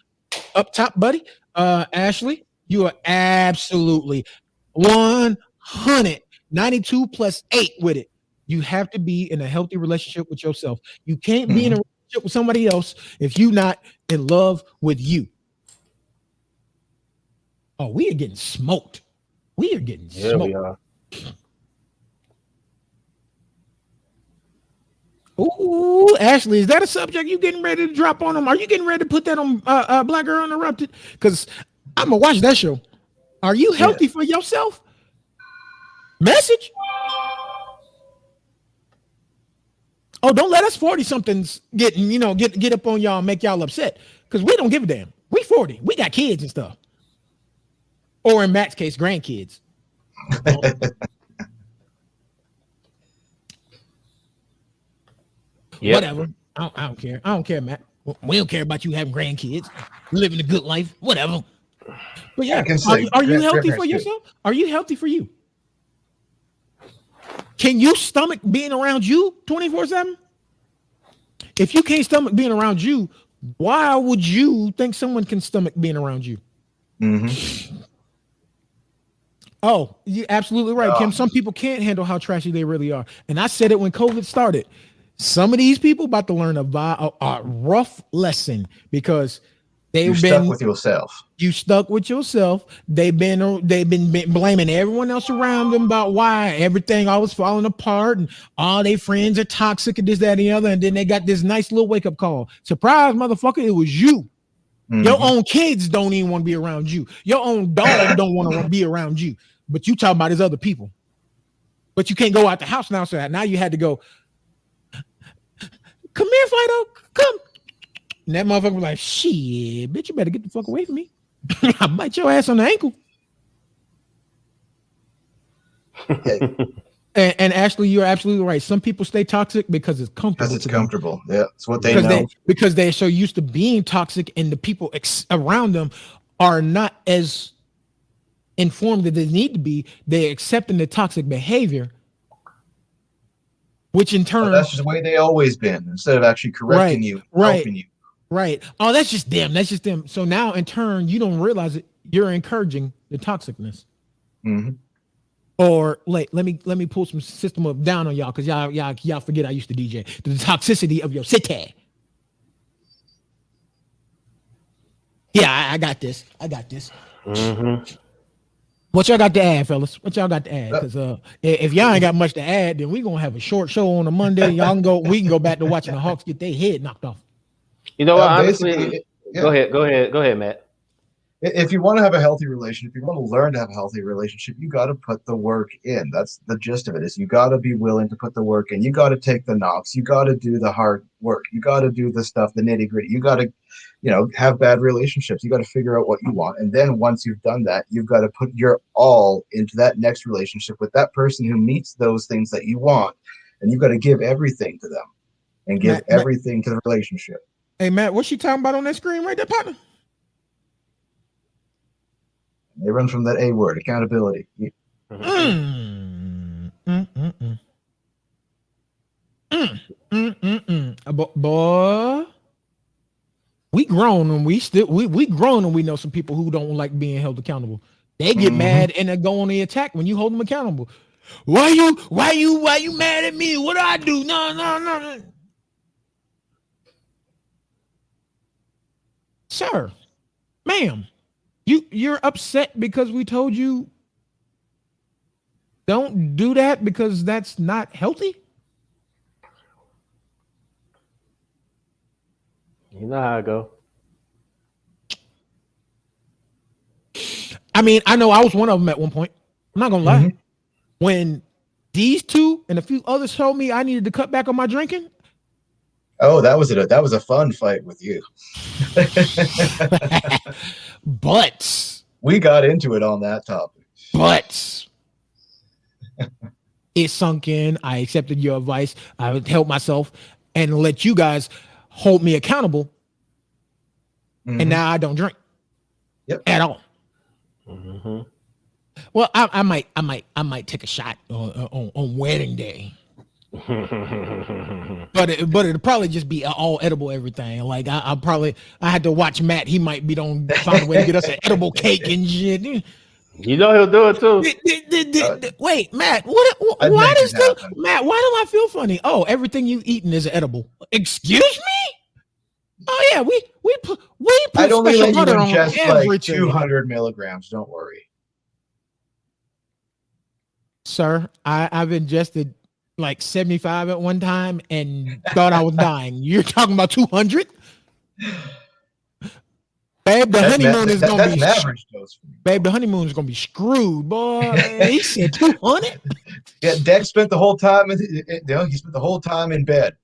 up top, buddy. Ashley, you are absolutely 192 plus 8 with it. You have to be in a healthy relationship with yourself. You can't be in a relationship with somebody else if you're not in love with you. Oh, we are getting smoked. We are getting smoked. We are. Ooh, Ashley, is that a subject you getting ready to drop on them? Are you getting ready to put that on Black Girl Interrupted? Because I'm gonna watch that show. Are you healthy for yourself? Message. Oh, don't let us 40-somethings get up on y'all and make y'all upset, because we don't give a damn. We 40. We got kids and stuff. Or in Matt's case, grandkids. Whatever. I don't care. I don't care, Matt. We don't care about you having grandkids, living a good life, whatever. But yeah, are you healthy for yourself? Are you healthy for you? Can you stomach being around you 24/7? If you can't stomach being around you, why would you think someone can stomach being around you? Mm-hmm. Oh, you're absolutely right, Kim. Some people can't handle how trashy they really are. And I said it when COVID started. Some of these people about to learn a rough lesson, because they've been stuck with yourself. You stuck with yourself. They've been blaming everyone else around them about why everything always falling apart and all their friends are toxic and this, that, and the other. And then they got this nice little wake up call. Surprise, motherfucker! It was you. Mm-hmm. Your own kids don't even want to be around you. Your own dog don't want to be around you. But you talk about his other people. But you can't go out the house now, so now you had to go. Come here, Fido. Come. And that motherfucker was like, shit, bitch, you better get the fuck away from me. I'll bite your ass on the ankle. And Ashley, you're absolutely right. Some people stay toxic because it's comfortable. Because it's comfortable. Yeah, it's what they know. Because they're so used to being toxic, and the people around them are not as informed that they need to be. They're accepting the toxic behavior, which in turn, that's just the way they always been. Instead of actually correcting you, helping you. Right. Oh, that's just them. That's just them. So now, in turn, you don't realize it. You're encouraging the toxicness. Mm-hmm. Or let me pull some system up down on y'all, because y'all forget I used to DJ. The toxicity of your city. Yeah, I got this. Mm-hmm. What y'all got to add, fellas? What y'all got to add? Because if y'all ain't got much to add, then we gonna have a short show on a Monday. We can go back to watching the Hawks get their head knocked off. You know what? Honestly, go ahead, Matt. If you want to have a healthy relationship, if you want to learn to have a healthy relationship, you got to put the work in. That's the gist of it. Is you got to be willing to put the work in. You got to take the knocks. You got to do the hard work. You got to do the stuff, the nitty gritty. You got to, have bad relationships. You got to figure out what you want. And then once you've done that, you've got to put your all into that next relationship with that person who meets those things that you want. And you've got to give everything to them and give everything to the relationship. Hey, Matt, what's she talking about on that screen right there, partner? They run from that A word, accountability. Boy, we grown and we grown and we know some people who don't like being held accountable. They get Mhm. mad and they go on the attack when you hold them accountable. Why you mad at me? What do I do? No. Sir, ma'am, you're upset because we told you don't do that because that's not healthy? You know how I go. I mean, I know I was one of them at one point. I'm not gonna lie. Mhm. When these two and a few others told me I needed to cut back on my drinking, Oh, that was it. That was a fun fight with you. but We got into it on that topic. it sunk in. I accepted your advice. I would help myself and let you guys hold me accountable. Mhm. And now I don't drink. Yep. At all. Mm-hmm. Well, I might take a shot on wedding day, but it'll probably just be all edible everything. Like I had to watch Matt. He might be on find a way to get us an edible cake and shit. You know he'll do it too. Wait, Matt, I'd why make does it happen. Matt? Why do I feel funny? Oh, everything you eating is edible. Excuse me? Oh yeah, we put I'd only special let you butter on ingest like everything. 200 milligrams. Don't worry. Sir, I've ingested like 75 at one time and thought I was dying. You're talking about 200? Babe, the honeymoon is gonna That's be an average dose for me. babe, the honeymoon is gonna be screwed, boy. He said 200. Yeah, Dex spent the whole time. He spent the whole time in bed,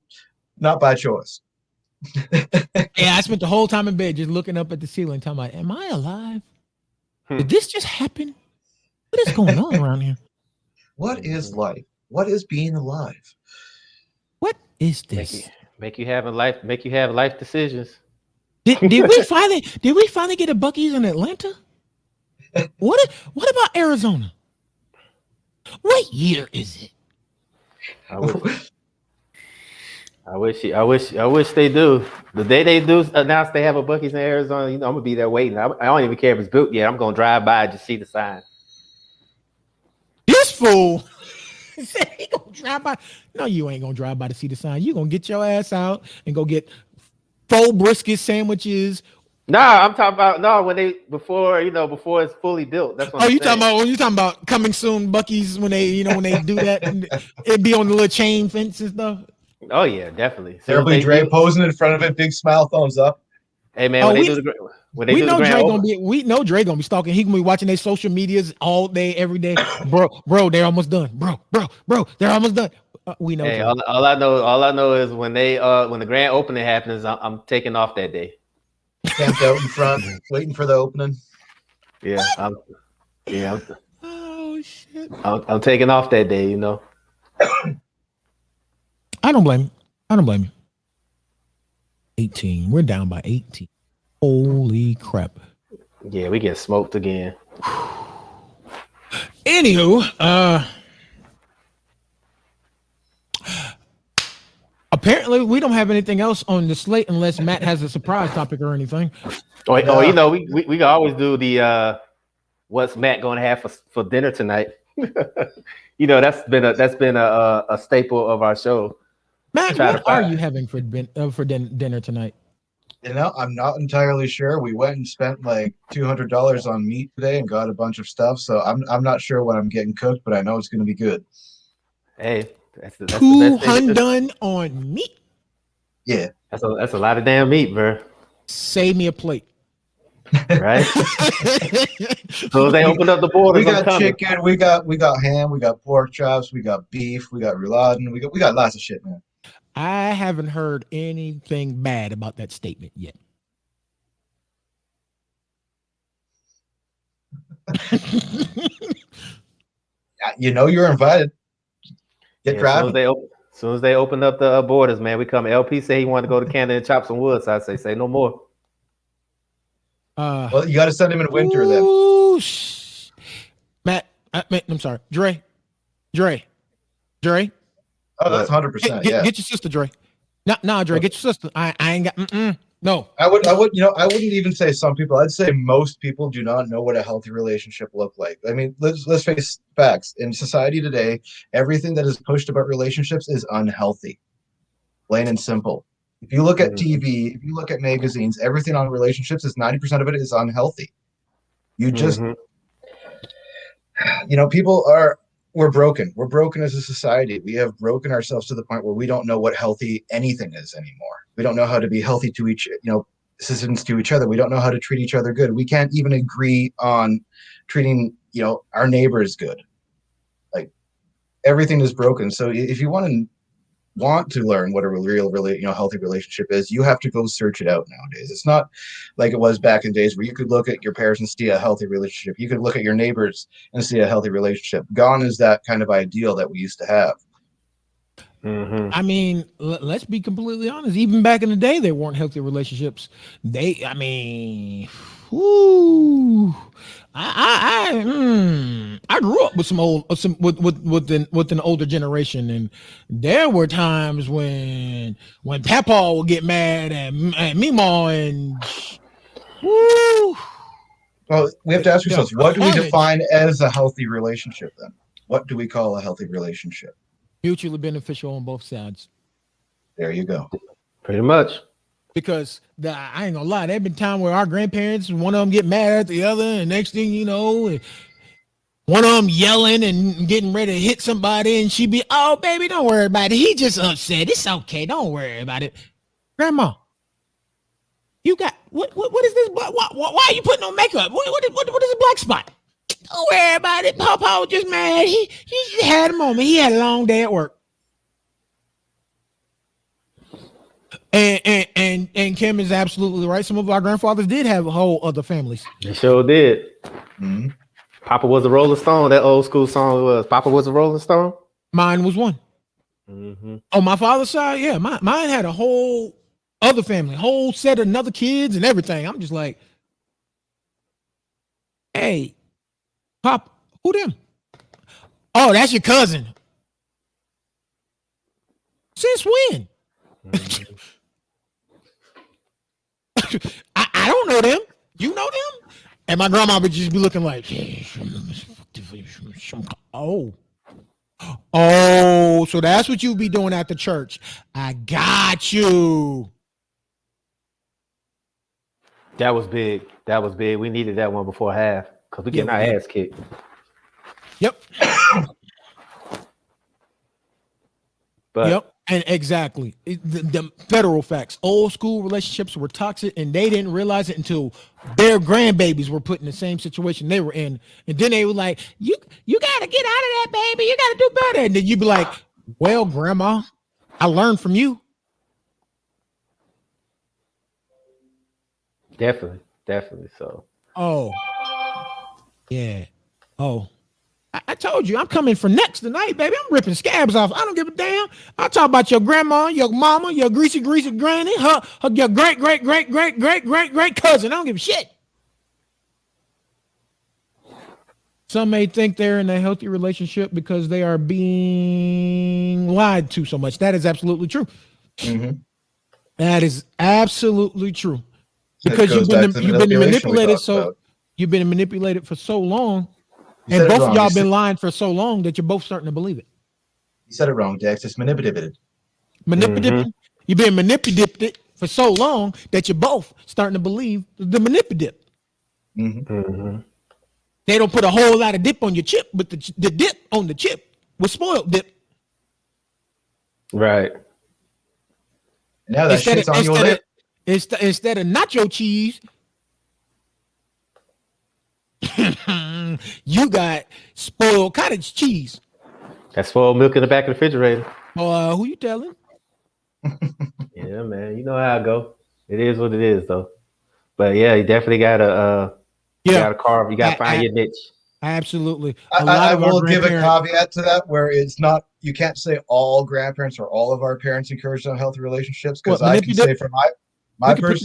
not by choice. Yeah, I spent the whole time in bed just looking up at the ceiling, talking about, am I alive? Did this just happen? What is going on around here? What is life? What is being alive? What is this? Make you have life decisions. Did we finally get a Buc-ee's in Atlanta? What about Arizona? What year is it? I wish they do. The day they do announce they have a Buc-ee's in Arizona, I'm gonna be there waiting. I don't even care if it's built yet. I'm gonna drive by and just see the sign. This fool said he gonna drive by. No, you ain't gonna drive by to see the sign. You gonna get your ass out and go get 4 brisket sandwiches. Nah, I'm talking about before it's fully built. That's what Oh, I'm you saying. talking about coming soon Buc-ee's when they do that and it be on the little chain fence and stuff. Oh yeah, definitely. There'll be Dre posing in front of it, big smile, thumbs up. Hey man, when they do the grand we know Dre gonna be stalking. He gonna be watching their social medias all day, every day. Bro, they're almost done. Bro, they're almost done. We know. Hey, all I know is when the grand opening happens, I'm taking off that day. Camped out in front, waiting for the opening. Yeah, Oh shit! I'm taking off that day. I don't blame you. 18. We're down by 18. Holy crap! Yeah, we get smoked again. Anywho, apparently we don't have anything else on the slate unless Matt has a surprise topic or anything. We can always do the what's Matt going to have for dinner tonight. That's been a staple of our show. Matt, what are you having for dinner tonight? I'm not entirely sure. We went and spent like $200 on meat today and got a bunch of stuff. So I'm not sure what I'm getting cooked, but I know it's going to be good. Hey, that's the $200 on meat. Yeah, that's a lot of damn meat, bro. Save me a plate. Right. So they opened up the borders. We got chicken, we got ham, we got pork chops, we got beef, we got rouladen, we got lots of shit, man. I haven't heard anything bad about that statement yet. You're invited. Get driving. As soon as they open up the borders, man, we come. LP say he wanted to go to Canada and chop some wood. So I say no more. Well, you got to send him in winter then. Matt, I'm sorry, Dre. Oh, that's 100%. Get your sister, Dre. Nah, Dre, get your sister. I ain't got. No. I wouldn't even say some people. I'd say most people do not know what a healthy relationship look like. I mean, let's face facts. In society today, everything that is pushed about relationships is unhealthy, plain and simple. If you look at TV, if you look at magazines, everything on relationships is 90% of it is unhealthy. You just, people are, we're broken. We're broken as a society. We have broken ourselves to the point where we don't know what healthy anything is anymore. We don't know how to be healthy to citizens to each other. We don't know how to treat each other good. We can't even agree on treating, our neighbors good. Like everything is broken. So if you want to learn what a really healthy relationship is, you have to go search it out nowadays. It's not like it was back in days where you could look at your parents and see a healthy relationship. You could look at your neighbors and see a healthy relationship. Gone is that kind of ideal that we used to have. I mean, let's be completely honest. Even back in the day, there weren't healthy relationships. I grew up with with an older generation, and there were times when Papa would get mad at Meemaw, and woo. Well, we have to ask ourselves, what do we define as a healthy relationship then? What do we call a healthy relationship? Mutually beneficial on both sides. There you go. Pretty much. Because I ain't gonna lie, there've been time where our grandparents, one of them get mad at the other, and next thing you know, one of them yelling and getting ready to hit somebody, and she be, "Oh, baby, don't worry about it. He just upset. It's okay. Don't worry about it." Grandma, you got what is this? Why are you putting on makeup? What is a black spot? Don't worry about it. Papa was just mad. He had a moment. He had a long day at work. And Kim is absolutely right. Some of our grandfathers did have whole other families. They sure did. Mm-hmm. Papa was a Rolling Stone. That old school song was Papa was a Rolling Stone. Mine was one. On my father's side, yeah, mine had a whole other family, whole set of another kids and everything. I'm just like, hey, Pop, who them? Oh, that's your cousin. Since when? I don't know them. You know them? And my grandma would just be looking like, oh, so that's what you be doing at the church. I got you. That was big. That was big. We needed that one before half because we getting our ass kicked. Yep. But yep. And exactly. The federal facts. Old school relationships were toxic, and they didn't realize it until their grandbabies were put in the same situation they were in. And then they were like, you got to get out of that, baby. You got to do better. And then you'd be like, well, grandma, I learned from you. Definitely so. Oh, yeah. Oh, I told you I'm coming for next tonight, baby. I'm ripping scabs off. I don't give a damn. I'll talk about your grandma, your mama, your greasy granny, your great cousin. I don't give a shit. Some may think they're in a healthy relationship because they are being lied to so much. That is absolutely true. Mm-hmm. That is absolutely true. Because you've been manipulated you've been manipulated for so long, and both of y'all been lying for so long that you're both starting to believe it. You said it wrong, Dex. It's manipulated. You've been manipulated for so long that you're both starting to believe the manipulative. They don't put a whole lot of dip on your chip, but the dip on the chip was spoiled dip. Right. Now that shit's on your lip. Instead of nacho cheese, you got spoiled cottage cheese. That's spoiled milk in the back of the refrigerator. Who you telling? Yeah, man. You know how I go. It is what it is, though. But yeah, you definitely gotta carve. You gotta find your niche. Absolutely. I will give a caveat to that where it's not, you can't say all grandparents or all of our parents encouraged unhealthy relationships, because I can say from my parents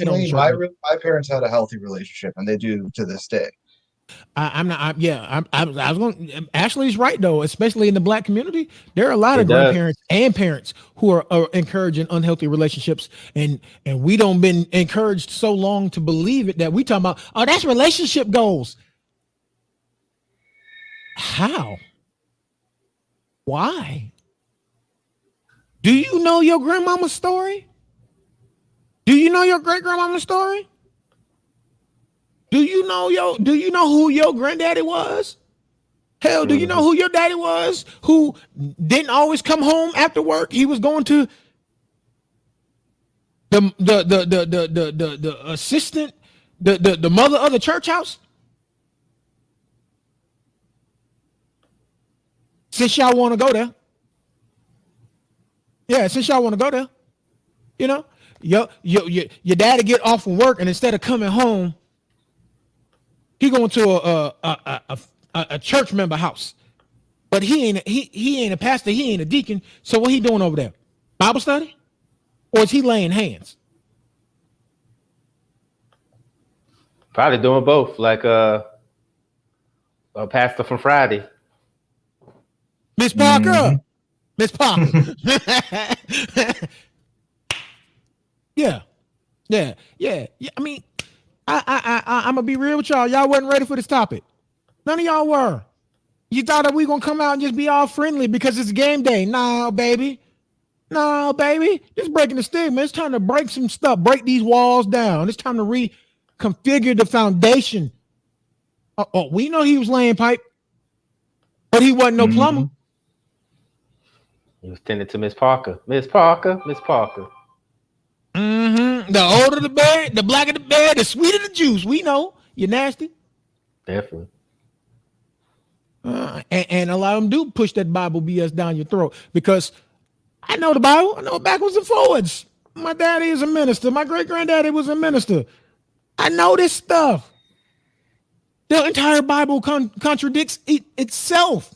had a healthy relationship, and they do to this day. I was going. Ashley's right though, especially in the Black community. There are a lot It of does. grandparents and parents who are encouraging unhealthy relationships, and we don't been encouraged so long to believe it that we talking about. Oh, that's relationship goals. How? Why? Do you know your grandmama's story? Do you know your great grandmama's story? Do you know who your granddaddy was? Hell, do you know Mhm. who your daddy was? Who didn't always come home after work? He was going to the assistant, the mother of the church house. Since y'all want to go there, yeah. Since y'all want to go there, you know, your daddy get off from work, and instead of coming home, he going to a church member house. But he ain't a pastor, he ain't a deacon. So what he doing over there? Bible study? Or is he laying hands? Probably doing both, like a pastor from Friday. Miss Mm-hmm. Parker. Miss Parker. Yeah. Yeah. Yeah. Yeah. I mean, I'm gonna be real with y'all. Y'all wasn't ready for this topic. None of y'all were. You thought that we gonna come out and just be all friendly because it's game day. No, baby. No, baby. It's breaking the stigma. It's time to break some stuff, break these walls down. It's time to reconfigure the foundation. We know he was laying pipe, but he wasn't no plumber. Mm-hmm. He was tending to Miss Parker. Miss Parker. Miss Parker. Mm-hmm. The older the berry, the blacker the berry, the sweeter the juice. We know you're nasty. Definitely. And a lot of them do push that Bible BS down your throat because I know the Bible. I know it backwards and forwards. My daddy is a minister. My great granddaddy was a minister. I know this stuff. The entire Bible contradicts itself.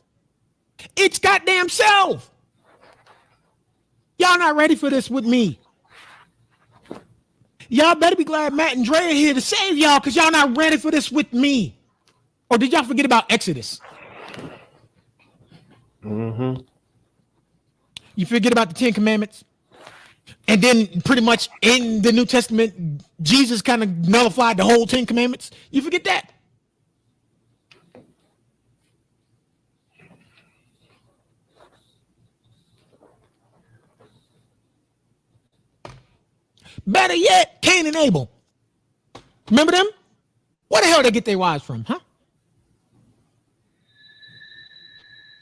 Its goddamn self. Y'all not ready for this with me. Y'all better be glad Matt and Dre are here to save y'all because y'all not ready for this with me. Or did y'all forget about Exodus? Mm-hmm. You forget about the 10 Commandments? And then pretty much in the New Testament, Jesus kind of nullified the whole 10 Commandments. You forget that. Better yet, Cain and Abel. Remember them? Where the hell they get their wives from, huh?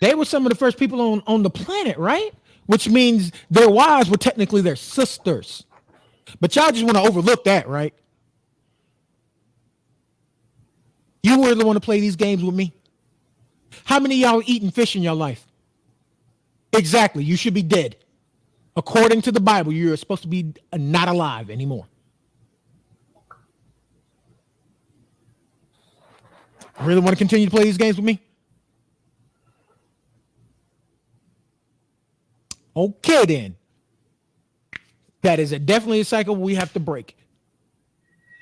They were some of the first people on the planet, right? Which means their wives were technically their sisters. But y'all just want to overlook that, right? You really want to play these games with me? How many of y'all eating fish in your life? Exactly. You should be dead. According to the Bible, you're supposed to be not alive anymore. Really want to continue to play these games with me? Okay, then. That is definitely a cycle we have to break.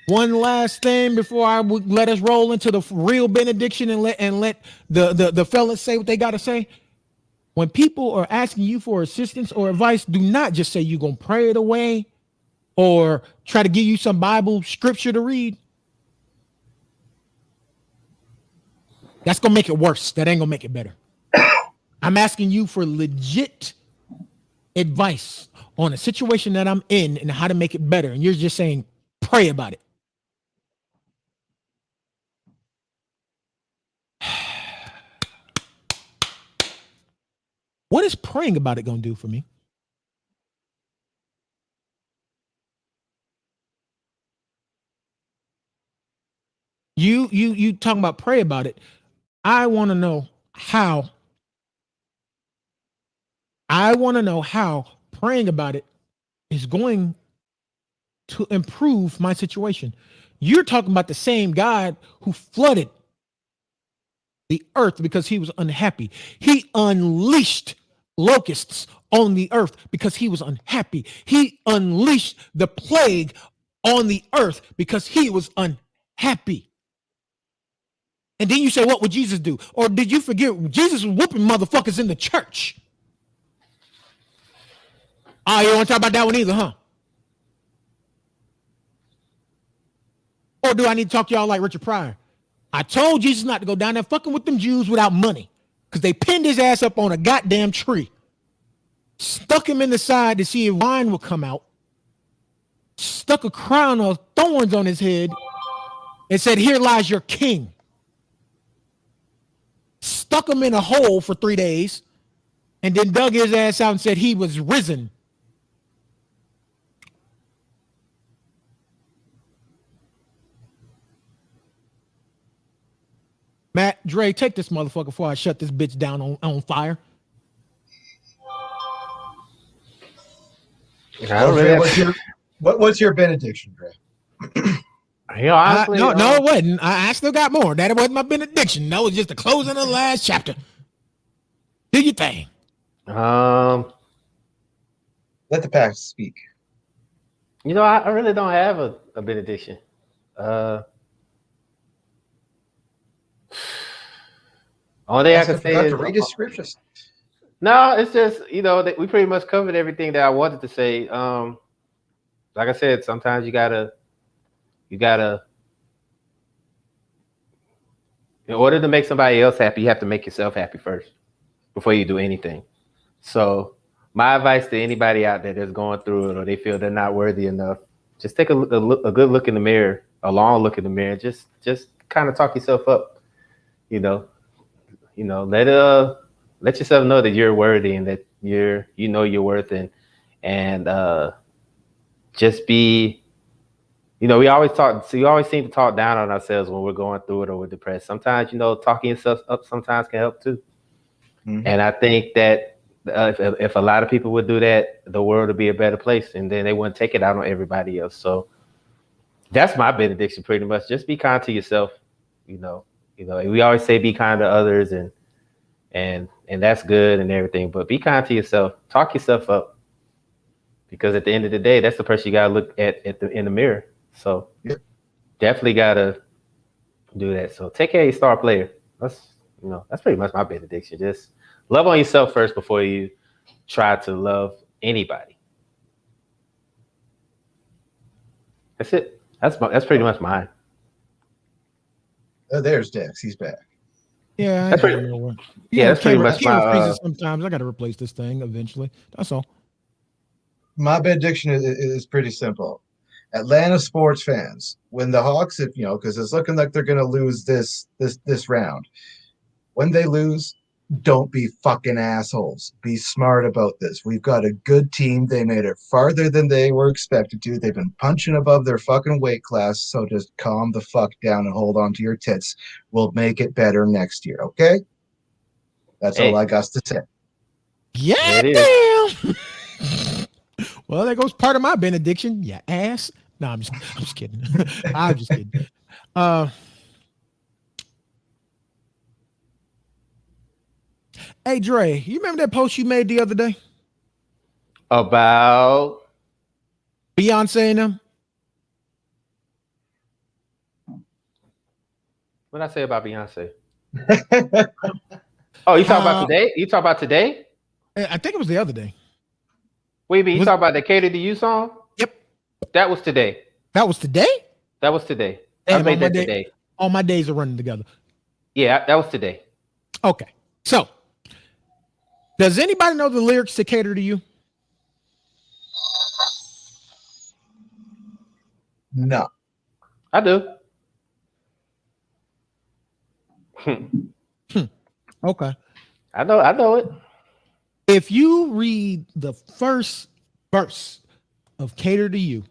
One last thing before I would let us roll into the real benediction and let the fellas say what they got to say. When people are asking you for assistance or advice, do not just say you're going to pray it away or try to give you some Bible scripture to read. That's going to make it worse. That ain't going to make it better. I'm asking you for legit advice on a situation that I'm in and how to make it better. And you're just saying, pray about it. What is praying about it going to do for me? You talking about pray about it. I want to know how. I want to know how praying about it is going to improve my situation. You're talking about the same God who flooded the earth because he was unhappy. He unleashed locusts on the earth because he was unhappy. He unleashed the plague on the earth because he was unhappy. And then you say, what would Jesus do? Or did you forget Jesus was whooping motherfuckers in the church? Oh, you don't want to talk about that one either, huh? Or do I need to talk to y'all like Richard Pryor? I told Jesus not to go down there fucking with them Jews without money because they pinned his ass up on a goddamn tree, stuck him in the side to see if wine would come out, stuck a crown of thorns on his head, and said, here lies your king. Stuck him in a hole for 3 days, and then dug his ass out and said he was risen. Matt, Dre, take this motherfucker before I shut this bitch down on fire. I don't really What's your benediction, Dre? honestly, no, it wasn't. I still got more. That wasn't my benediction. That was just the closing of the last chapter. Do your thing. Let the past speak. I really don't have a benediction. Only thing I can say is to read his scriptures. no. It's just that we pretty much covered everything that I wanted to say. Like I said, sometimes you gotta, in order to make somebody else happy, you have to make yourself happy first before you do anything. So my advice to anybody out there that's going through it or they feel they're not worthy enough, just take a good look in the mirror, a long look in the mirror. Just kind of talk yourself up. Let yourself know that you're worthy and that you're worth and just be. We always talk. So you always seem to talk down on ourselves when we're going through it or we're depressed. Sometimes talking yourself up sometimes can help too. Mm-hmm. And I think that if a lot of people would do that, the world would be a better place, and then they wouldn't take it out on everybody else. So that's my benediction, pretty much. Just be kind to yourself. We always say be kind to others, and that's good and everything. But be kind to yourself. Talk yourself up, because at the end of the day, that's the person you gotta look at in the mirror. So definitely gotta do that. So take care of your star player. That's pretty much my benediction. Just love on yourself first before you try to love anybody. That's it. That's pretty much mine. Oh, there's Dex. He's back. Yeah, that's pretty much my. Sometimes I got to replace this thing eventually. That's all. My benediction is pretty simple. Atlanta sports fans, when the Hawks, because it's looking like they're going to lose this round. When they lose, don't be fucking assholes. Be smart about this. We've got a good team. They made it farther than they were expected to. They've been punching above their fucking weight class. So just calm the fuck down and hold on to your tits. We'll make it better next year, okay? That's all I got to say. Yeah, damn. Well, there goes part of my benediction. Yeah, ass. No, I'm just kidding. I'm just kidding. Hey, Dre, you remember that post you made the other day about Beyonce and them? What did I say about Beyonce? Oh, you talking about today? You talking about today? I think it was the other day. Wait a minute, you talking about the Cater to You song? Yep. That was today. That was today? That was today. Damn, I made that today. All my days are running together. Yeah, that was today. Okay. So, does anybody know the lyrics to Cater to You? No. I do. Okay. I know it. If you read the first verse of Cater to You,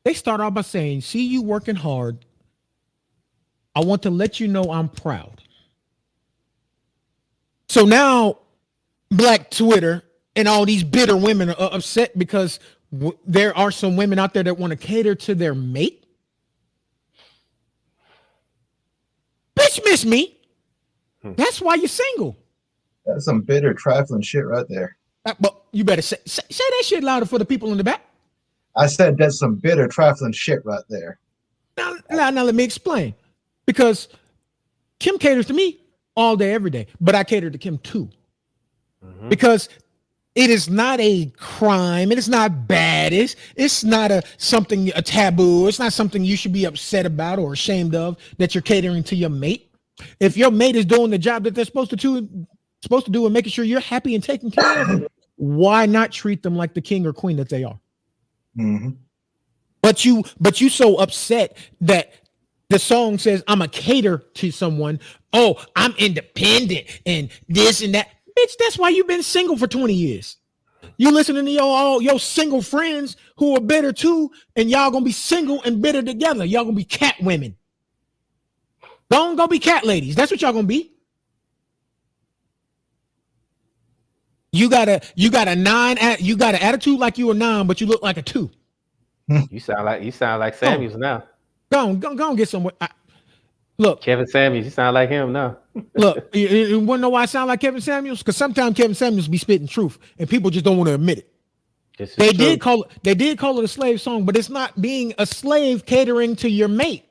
they start off by saying, see you working hard. I want to let you know I'm proud. So now Black Twitter and all these bitter women are upset because there are some women out there that want to cater to their mate. Bitch, miss me. That's why you're single. That's some bitter, trifling shit right there. But you better say that shit louder for the people in the back. I said that's some bitter, trifling shit right there. Now let me explain. Because Kim caters to me all day, every day, but I cater to Kim too. Because it is not a crime. It is not bad. It's not a taboo. It's not something you should be upset about or ashamed of that you're catering to your mate. If your mate is doing the job that they're supposed to do and making sure you're happy and taken care of, why not treat them like the king or queen that they are? Mm-hmm. But you so upset that the song says I'm a cater to someone. Oh, I'm independent and this and that. Bitch, that's why you've been single for 20 years. You listening to your single friends who are bitter too, and y'all gonna be single and bitter together. Y'all gonna be cat women. Don't go be cat ladies. That's what y'all gonna be. You got a 9. You got an attitude like you a 9, but you look like a 2. You sound like Samuels now. Go on, get somewhere. Look, Kevin Samuels, you sound like him now. Look, you want to know why I sound like Kevin Samuels? Because sometimes Kevin Samuels be spitting truth, and people just don't want to admit it. They did call it a slave song, but it's not being a slave catering to your mate.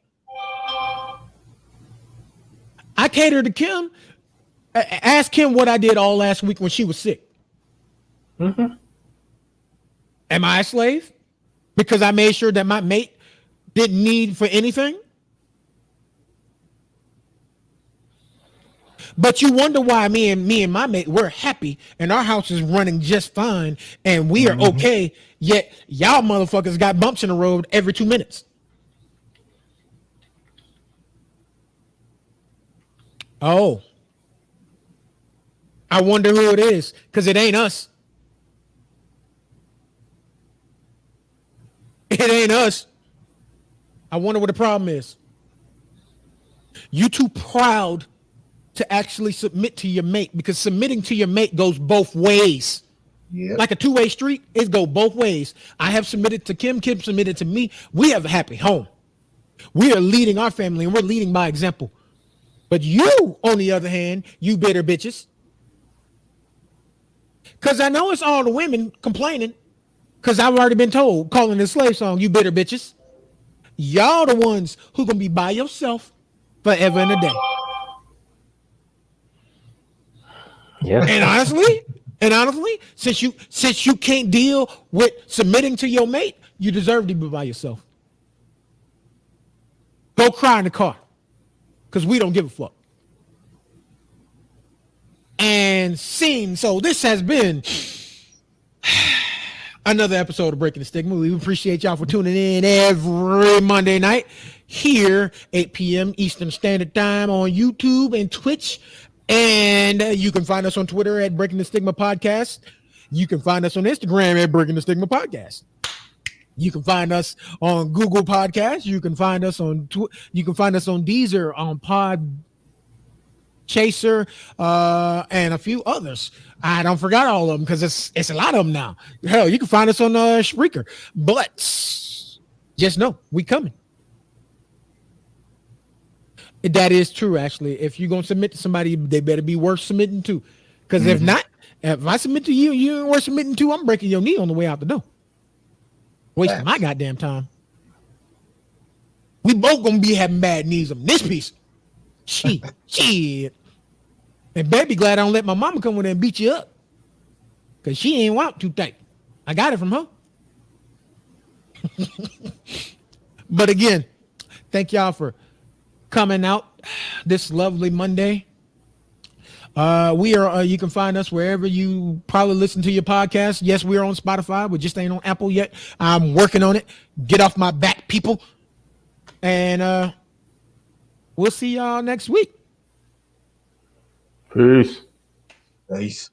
I cater to Kim. Ask Kim what I did all last week when she was sick. Mm-hmm. Am I a slave? Because I made sure that my mate didn't need for anything? But you wonder why me and my mate, we're happy and our house is running just fine and we are okay, yet y'all motherfuckers got bumps in the road every 2 minutes. Oh. I wonder who it is, because it ain't us. It ain't us. I wonder what the problem is. You too proud to actually submit to your mate, because submitting to your mate goes both ways. Yep. Like a two-way street, it goes both ways. I have submitted to Kim. Kim submitted to me. We have a happy home. We are leading our family, and we're leading by example. But you, on the other hand, you bitter bitches. Because I know it's all the women complaining, because I've already been told, calling it a slave song, you bitter bitches. Y'all the ones who gonna be by yourself forever and a day. Yeah. And honestly, since you can't deal with submitting to your mate, you deserve to be by yourself. Go cry in the car, because we don't give a fuck. And scene. So this has been another episode of Breaking the Stigma. We appreciate y'all for tuning in every Monday night here, 8 p.m. Eastern Standard Time on YouTube and Twitch. And you can find us on Twitter at Breaking the Stigma Podcast. You can find us on Instagram at Breaking the Stigma Podcast. You can find us on Google Podcasts. You can find us on Deezer, on Pod Chaser, and a few others. I don't forgot all of them because it's a lot of them now. Hell, you can find us on Spreaker. But just know we coming. That is true, actually. If you're gonna submit to somebody, they better be worth submitting to. Because if not, if I submit to you, you ain't worth submitting to, I'm breaking your knee on the way out the door. Wasting my goddamn time. We both gonna be having bad knees on this piece. Shit. And baby glad I don't let my mama come in there and beat you up. Because she ain't want too tight. I got it from her. But again, thank y'all for coming out this lovely Monday. We are, you can find us wherever you probably listen to your podcast. Yes, we're on Spotify. We just ain't on Apple yet. I'm working on it. Get off my back, people. And we'll see y'all next week. Peace. Peace.